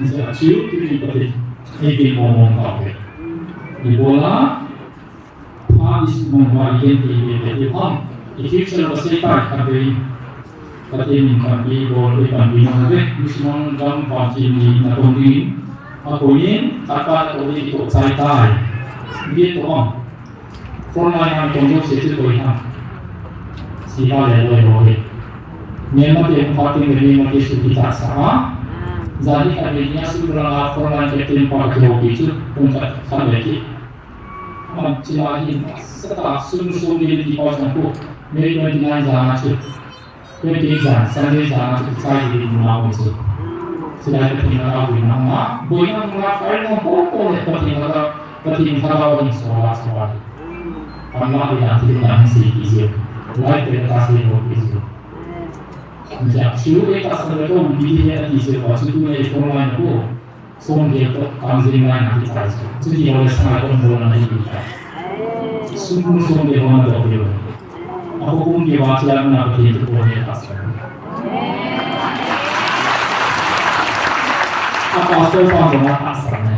Jika cium itu dipakai, ini ngomong apa? Di bola, habis membagikan di pam. Itu sudah selesai kami. Kami kami boleh kami mengajar Islam dalam pasien di Nakongi. Aku ini kata boleh ikut saya tay. Dia tu orang. Orang yang tunjuk sesuatu tu yang siapa yang boleh. Memang dia pakai memang dia sudah sama. Jadi kalinya sudah orang yang tertimpa kerobi itu untuk kami. Macam ini setelah sungguh di kawasan tu, mereka dengan jangan tu. Ketika saya di rumah itu, saya bertinggal di rumah. Bukan melakukan apa-apa, bertinggal di sekolah. Karena dia tidak mesti lain terkasih itu. Jadi sudah kasih mereka dia di sekolah itu orang itu, semua itu kamzing lain kita itu. Jadi oleh sangat orang itu kita. Semua dia orang itu. Aku pun diwakilkan nak begitu boleh pasal. Apa asal panggilan asal ni?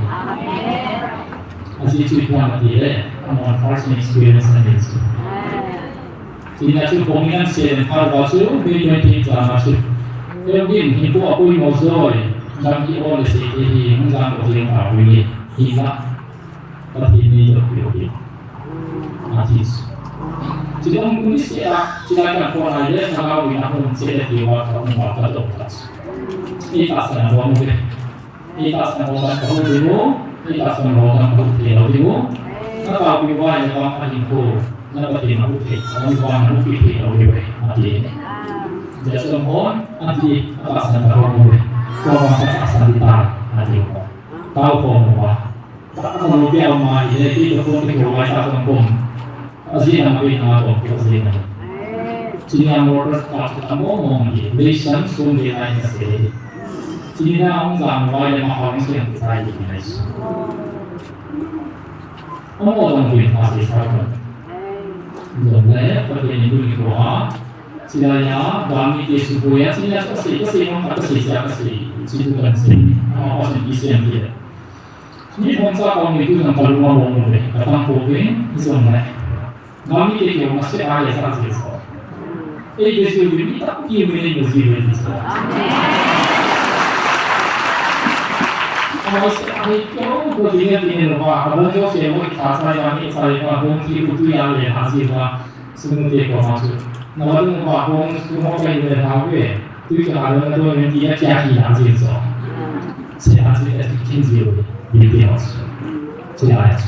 Asyik cerita dia, amal first experience ni. Jadi aku komian share hal bahasu, beri cerita bahasu. Kemudian itu aku yang mozoi, jangan oleh segi mengang boleh apa ini, hingga tapi ini lebih. Asyik. Jadi orang Indonesia silakan orang aja kalau kita pun tidak diwak kamu bakal dokter. Ini pasal orang mungkin, ini pasal orang kamu dulu, ini pasal orang kamu tidak dulu. Kalau kita yang orang itu, nanti kita mungkin, orang orang mungkin tidak dulu nanti. Jadi semua nanti pasal orang mungkin, orang pasal kita nanti. Tahu semua. Kalau dia orang ini itu pun kita buat satu Asyik nak beri nama doktor sendiri. Cina motor kamu ngomong ni, berikan sumber lain sekali. Cina orang yang mahal yang saya ini. Orang mungkin masih sama. Jadi pergi dulu di bawah. Cina ya, kami di suku ya, Cina pasti orang pasti. Cina kan sih, orang bisa yang dia. Ini bangsa kami itu yang kalau mau ngomong, datang kopi, isomnya. Kami ini masih ada sahaja so. Ini justru ini tak kira ini mesti begitu. Masih ada yang berdiam di rumah. Kalau jauh sewa kasar yang saya mungkin itu yang hasil semua dia masuk. Namun bahkan semua yang berhasil itu ada yang dia jadi hasil so. Saya hasil itu tinggi di biasa. Saya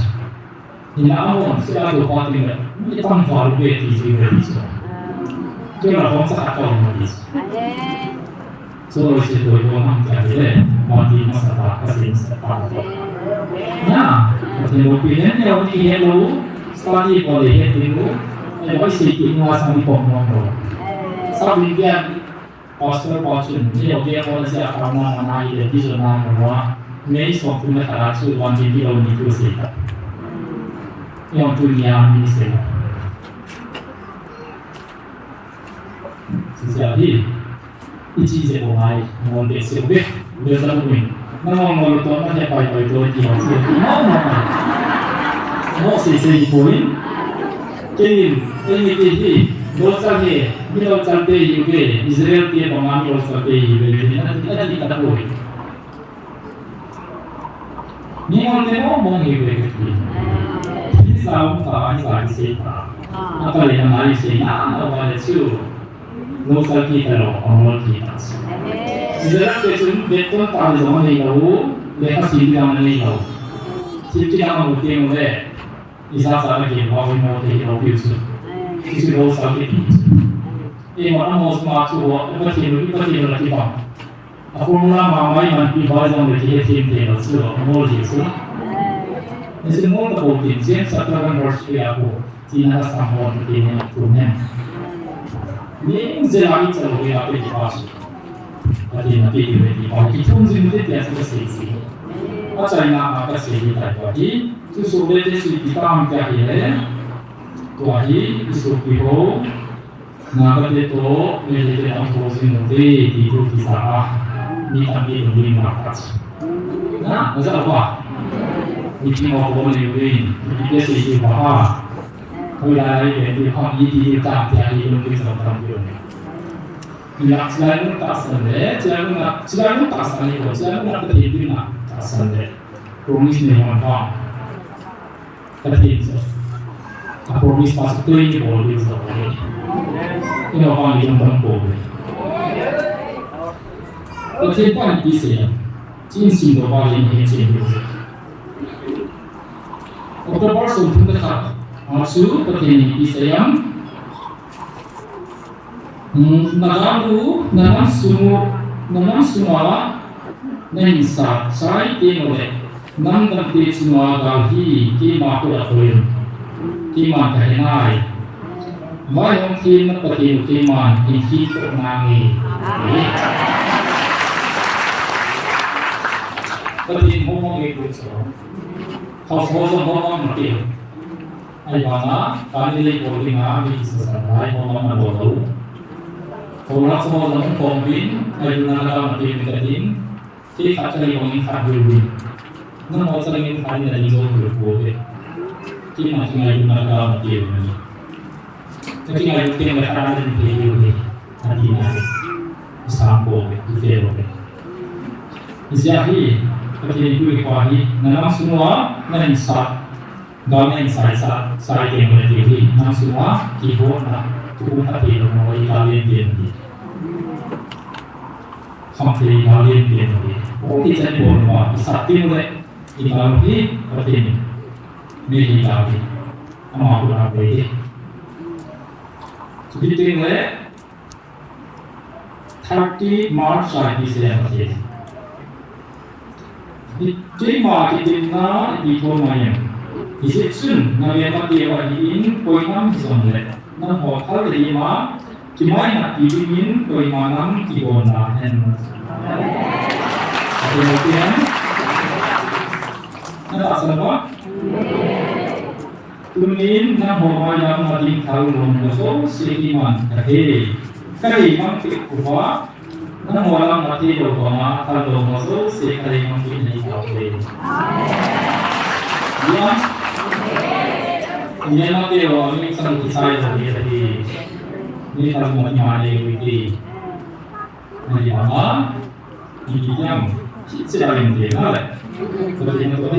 Ini awam selalu paling ini tanpa lebih tinggi dari itu. Jangan bangsa kau mati. So itu orang kaya mati masa kasih sepat. Ya, kalau pilih yang ini hello, sekali boleh hello, yang sedikit nuansa di pokok. Sambil dia pasal dia orang siapa mana dia di sana mana, ni semua terasa orang di dalam itu sih. Yang dunia ini saja. Jadi, ini je orang yang sesuatu bersama kami. Nama malu tu apa yang pakai itu dia masih. Mau sesuatu pun, ini dosa ni, bila sampai juga Israel dia pemahami dosa dia, jadi ada di kata boleh. Ni orang dia mau hidup itu. Sao tak ada sih. Apa yang hari sih? Apa yang itu? no salki talo amol kita Sejarah kesun betul tak zaman ini lalu, mereka sini zaman ini lalu. Sini zaman mungkin mulai, isah sana kita bawa mungkin lalu itu, itu lalu sakit ini. Ini mana mau masuk, apa tidur lagi bang. Aku mula mamai mandi bawa zaman lagi tim tim lalu, amol itu. Ini semua tak boleh, jadi sekarang harus aku, Cina sama orang ini punya. Ini jelas itu yang kita bahas. Tadi nanti di bawah kita pun jadi biasa sesi. Macam mana apa sesi tadi? Tu sudah sesi kita ambil ini, tuahi isu piho, naga itu menjadi orang tua nanti itu bisa ni kami lebih makas. Nah, macam apa? Ini mau boleh lebih, ini sesi apa? Mulai dari hal ini kita jadi lebih terang. Yang selalu tak sendiri, selalu tak sendiri, selalu nak terhibur nak tak sendiri. Promis ni orang faham, terhibur. Promis pasal tu ini boleh boleh. Ini orang yang boleh. Ketika ini cinci doa ini cinci. Oktober sebelum dekat, masuk ketika ini Nagamu naman semua nensa sai tinole nang dapit semua gahi ki maku akoin ki makahinay mayong kin na patin ki man ki nangi patin mo mo ito Household mo mati ay mana kanilay ko nga bisa sanay mo mabolo Orang semua orang kombin, ayunan agama tim, kita cari orang kahwin. Nama orang yang kahwin dari jauh berbuat, kita masih ayunan agama tim ini. Tapi ayunan mereka ada di sini, tadi nanti, sampo, detail. Jadi, ketika itu dikuali, nama semua mensa, gamen saya yang berdiri, nama semua kibon Tuhan hati orang kalian dia ni, sampai kalian dia ni. Okey jadi boleh, satu mulai iklan ni seperti ni, ni iklan ni, ama aku nak beri. Jadi mulai 30 Mac lagi saya masih. Jadi macam kita di rumahnya, isi sun, nabi mati awak ini, poin enam sampai. Nang hotel lima, kimai nak dibikin keimanan kibona dan kemudian nak apa? Tumin nang hotel yang mati kalau nombor seiman keiman kekuat nang orang mati doa kalau nombor sekaliman ini kau ya. Ini nanti orang ini sangat saya tadi. Ini kalau mau nyamai ini, ini apa? Ini yang sedang ini lah. Seperti itu.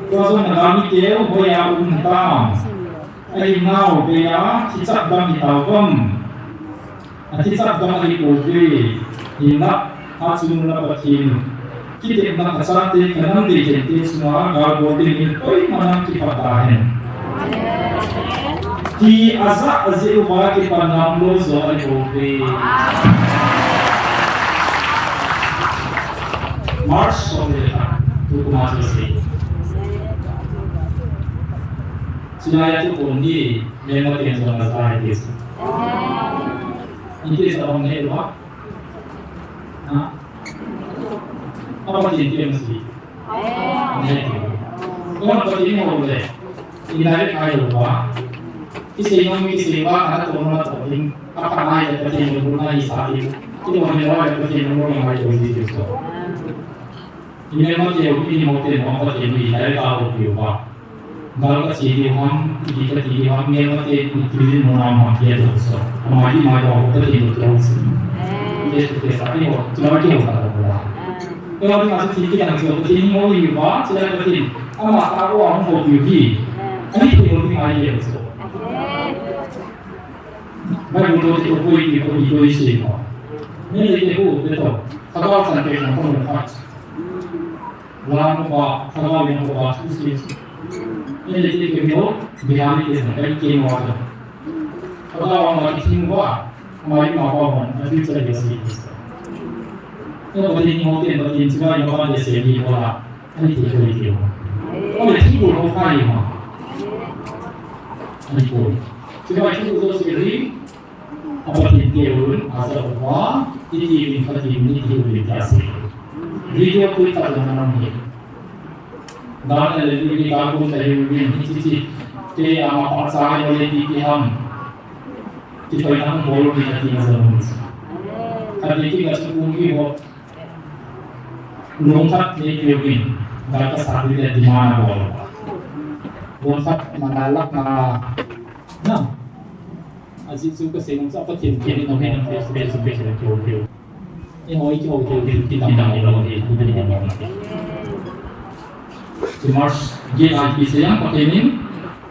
Kalau nak kami tahu boleh untang. Ini now boleh kita bagi tahu. Kita bagi kopi. Ini hasil berarti kita nak kasih kenal diri semua. Kalau boleh ini mana kita tahan. Di azak azil bagi panamlo zoal kopi. March soleh tu masuk sih. Sinaya tu pun di memang yang sangat saya itu. Ini seorang ni luar. Apa jenis mesti? Orang begini boleh. Ini kaya luar. Isi yang karena turun atau ting apa naik dari turun isari itu orang yang dari turun yang naik dari situ. Ini memang ini mungkin orang ini dari tahu juga. Kalau kita memang memang itu nama dia tu. Mari orang itu terus. Jadi kita ini cuma kita orang. Kalau kita masih yang ini mau juga, saya berarti ama tahu orang mau pergi. Ini itu yang dia tu. ไม่รู้ตัวที่คุยที่คุยด้วยสิครับนี่เลยที่พูดเป็นตัวถ้าเราสังเกตของคนนะครับวันว่าถ้าเราเป็นคนว่าทุกสิ่งนี่เลยที่เขาบิดานี่เป็นการเกี่ยวกับถ้าเราว่าที่นี่ว่าไม่มาว่ามันที่จะเกิดสิ่งนี้ก็ปฏิทินโมเดลปฏิทินที่ว่าอย่างว่าจะเสียดีกว่าอันนี้ที่เขาเกี่ยวก็เลยที่พูดเราไปมาอันนี้พูดที่ว่าที่พูดเราเสียดีapa timbul asal apa ini ini biasa video kita dengan ini dan lebih kalau saya ini cici ke ama pasal oleh di ham kita yang boleh kita tinggal tapi kita sungguh ho lompat ni kewin data sahaja di mana boleh lompat mengalak nah Aziz suka senang apa kini no hen face le kyo ini hoi kyo tidak mau lagi tidak mau lagi Dimas game lagi siang pakai ini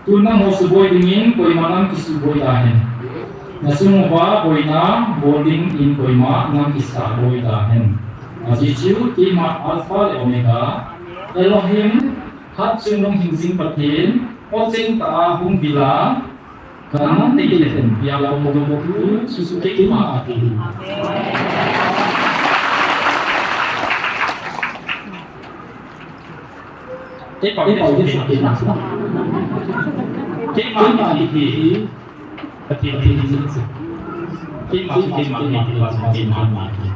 tuna mau sebuah dingin koi manam kisu boy dahen nasung ba boy na boarding in koi ma nam kisa boy dahen Aziz tima alpha omega Elohim hat sungong hingsing patin Oceng ta hung bila Karena tidak biarlah moga-moga susu kekima hati. Pak dia sakit nafsu. Kekima hati. Hati-hati ini. Kekima hati.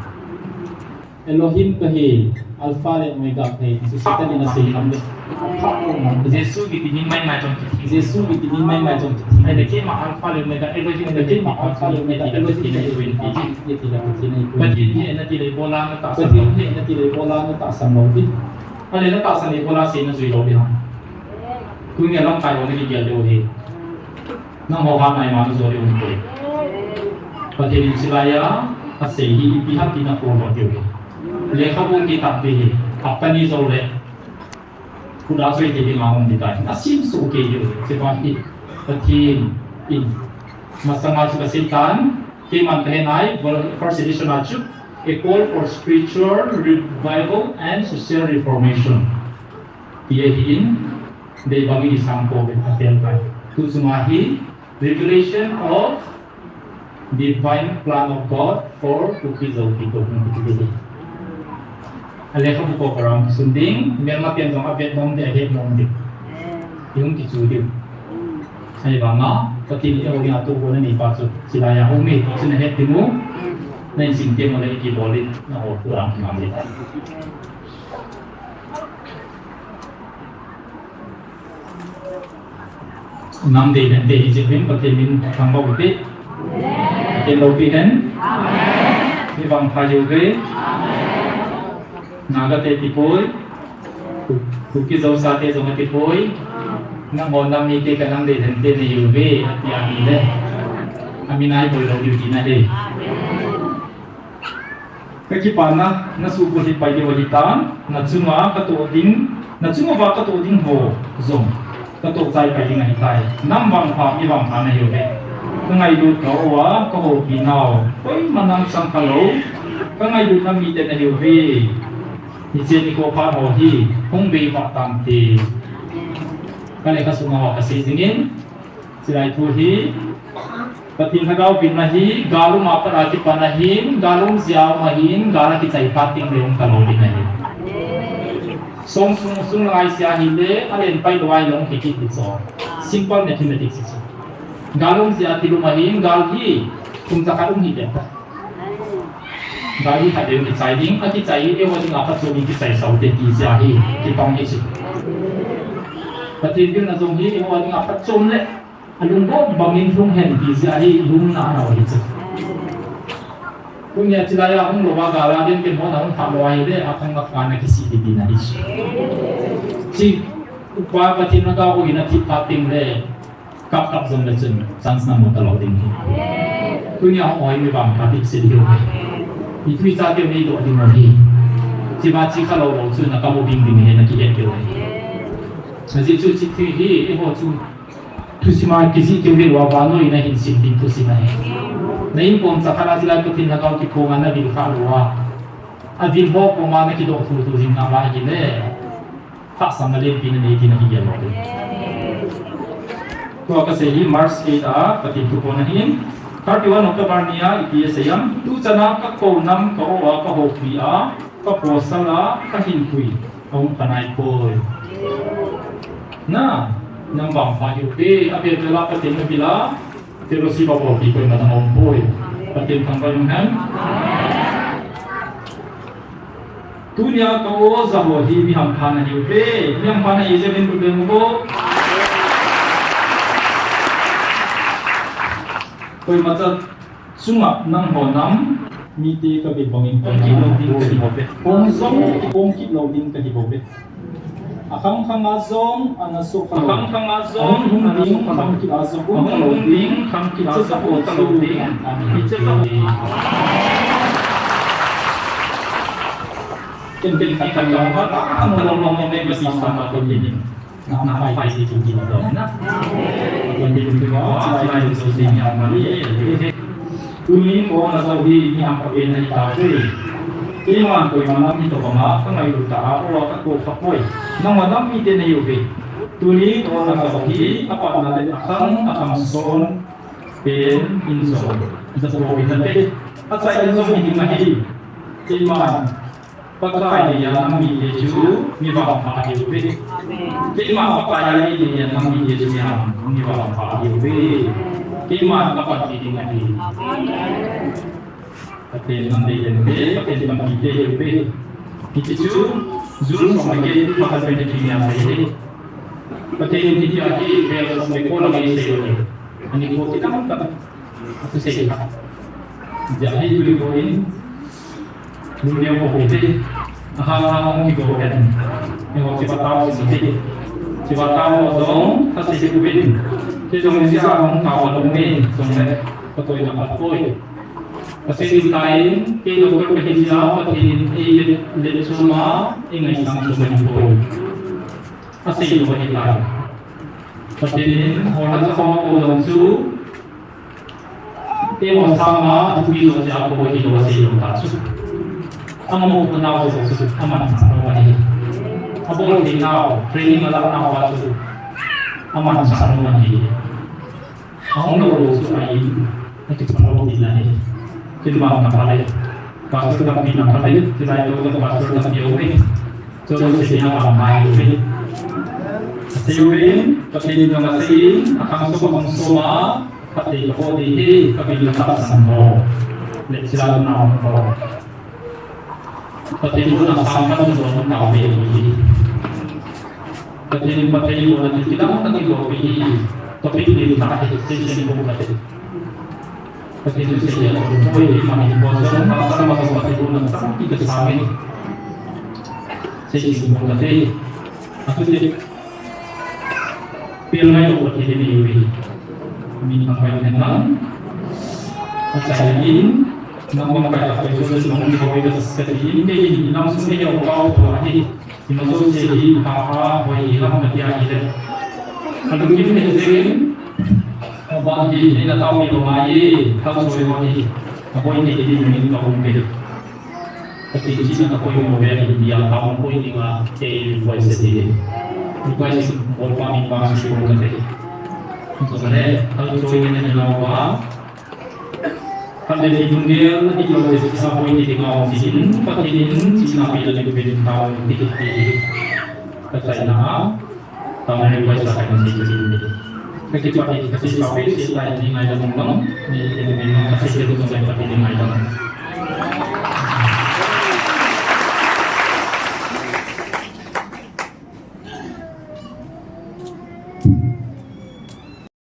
Elohim kahi alpha dan omega kahi susita di nasi kami. Yesus bitinin main trong Yesus bitinin main trong ai để mà alpha dan omega Elohim để mà alpha dan omega Elohim ini dia tidak begini. Begini nanti dari bola tak sampai nanti dari bola tak sampai. Ada tak sampai bola sih nanti jauh dia. Kunya lang tayo ni dia jauh dia. Nang mau hamai mana jauh dia untuk. Begini silaya asehi pihak tidak perlu jauh. Lekha pun kita pilih, apa ni soleh, kuda saya jadi mahon di dalam, asim suke je, seperti petin, in, masa-masa kesetan, kiman tehenai, first edition ajuk, a call for spiritual revival and social reformation. Dia in, dia bagi disampo berhati-hati. Tu sumahi revelation of divine plan of God for cookies of people. Alekha buko parang sunding, mermat yang dong abet dong dia head dong dia, yung kicudim. Saya bangga, ketika dia orang atu pun ni pasut sila yang umi, sini head timu, nanti sinti mulai diboleh, na orang ngambil. Nam day nanti hijabin, pakimin tambah bukti, kelopihan, ibang pajuge. Naga tipoy, kuki jauh sate jauh tipoy, nang bonam ni ke kanang de hente ni yuve ati amile, aminai boy lo yuti na de. Kakipana nasuko di pagi wajitan, natsuma katoding, natsuma ba katoding ho zong, katok tay pagi ngahitai, nambang pa ibang pa na yuve. Kangay lut kawa kaho binaw, koy manang sang kalo, kangay lut na mite na yuve. Ijen ko pa ho hi kung be ma tam ti kale ka sunga wa kasi dingin silai tu hi patin hagaw bin mahi galum aparati panahin galum ziaw mahin gala ki chai pating leong kalodi na hi song sung lai sia hi le alen pai loi long ki ki so simple mathematics is galum zia ti lu mahin gal hi kum zakalum hi de Gari ada yang dicairing, tapi cair dia wajib apa tu ni kita sahaja di sini di tong ini. Tapi dia nak jomhi dia wajib apa jom le, alung bo bangin lung hen di sini lung na awal itu. Punya celaya hong loba gala dia kan mana hong hamwai dia akan ngakana kisi di nari. Si upah pati naga ko ina tip pating le kap jom le chen, chance na mo talo ding. Punya hong oi me bang pati sedih. Itu bisa dia ni dok di mana? Siapa kalau orang tu nak kamu bimbing ni nak kiat dia. Jadi tu citi ni, ibu tu tu sima kisi kewe wawano ina hinsin din tu sina he nain pom sakala sila kutin na kau ki kongan na bil khalwa adil bo ko ma na ki do tu jin na ba gi le ha samale bin ne ki na hi ya lo to ka se hi mars ke da katin tu ko na hin 31 October niya ipiyasayam tu chana ka ko nam ka o ka ho pi a ka po sala ka hin pui ong kanai ko na nang bang pa yu pe abe bela patin na bila pero si ba po pi ko na tang boy patin kang ba yung han tu niya ka o za ho hi mi ham khana yu pe yang pa na ije ben bu mo koi macam sungat nang honam miti ka bibangin kongkit loading ka hibobe kongzong kongkit loading ka hibobe akang kangazong anasok akang kangazong hunding kangkit azong loading kangkit azong loading kitsa sa ken kang ba ta mo may masama ko din na pa si tingin do na hindi ko sila yung susi niya mali tuwing ko na sa uwi niya ang pagkain na itapoy iman ko yung manami ito kama kung may luta ako at ako kapoy nang manami din na yubi tuwing ko na sa uwi apat na akang son pen inson isa sa uwi na pe at sa inson hindi mahili iman pagkain niya ang midyeju ni bang pakayubi kima pagkain niya ang midyeju niya ni bang pakayubi kima kapag titingnan patin ang diyente patin ang midyeju midyeju zul pamagay pakasay na niya ay patin hindi aki pero sa may kulang ay sayo ani ko kita at sayo jadi tuloy dunia ko piti nakakakong higogan yung sipataw siti sipataw dong kasi sikubin kisong siya akong kawalungin sumit patuloy na patuloy kasi tayo kay Dr. Kahilya patin ilit suma ingay isang sumanipol kasi iba nila patin oras sa mga ulong su Temo sama at bilo siya ako hilawa sa iyong kaso ang mo ko na ako sa aman sa anuman abol din ako training na lang ako sa aman sa anuman ang naulo sa ay nagkipanaw nila kinumang nakalayo pastor ng pinakalayo sila yung pastor ng Yahweh so sila ang Yahweh sa Yahweh pati ng masin akang sumang suma pati ako dihi kabilang kapasan mo sila na ako pati mo na sangkat mo na kami pati yung patay mo na kita mo nag-ilobi topik din na kahit sisi mo natin pati yung siya buhay manipulation para sa mga patay mo na sa kita sa amin sisi mo natin at hindi pero ngayon pati hindi minang kayo naman at sa halin nang mga kaibigan ng mga kaibigan sa hindi lang sumiyaw ko ay inuso siya haka o ilang nagyayari ang gawin niya din mabagi na tao may lumayi kalsoy mo ni ako hindi din yung kakumpil kasi isip ako yung mabaya hindi ang taong ko hindi nga kay voice din voice o paming pangasyon ko natin so kaya kalsoy na nilawa Kalau di dunia nanti kalau di sana pun di tengah sini, pasti ini sinapi lagi berbeda tahun tiga kata nama tahun yang baik saya akan sini. Kecuali kasih sampai selain ini ada mengong, ini memang kasih itu sampai pasti ini ada.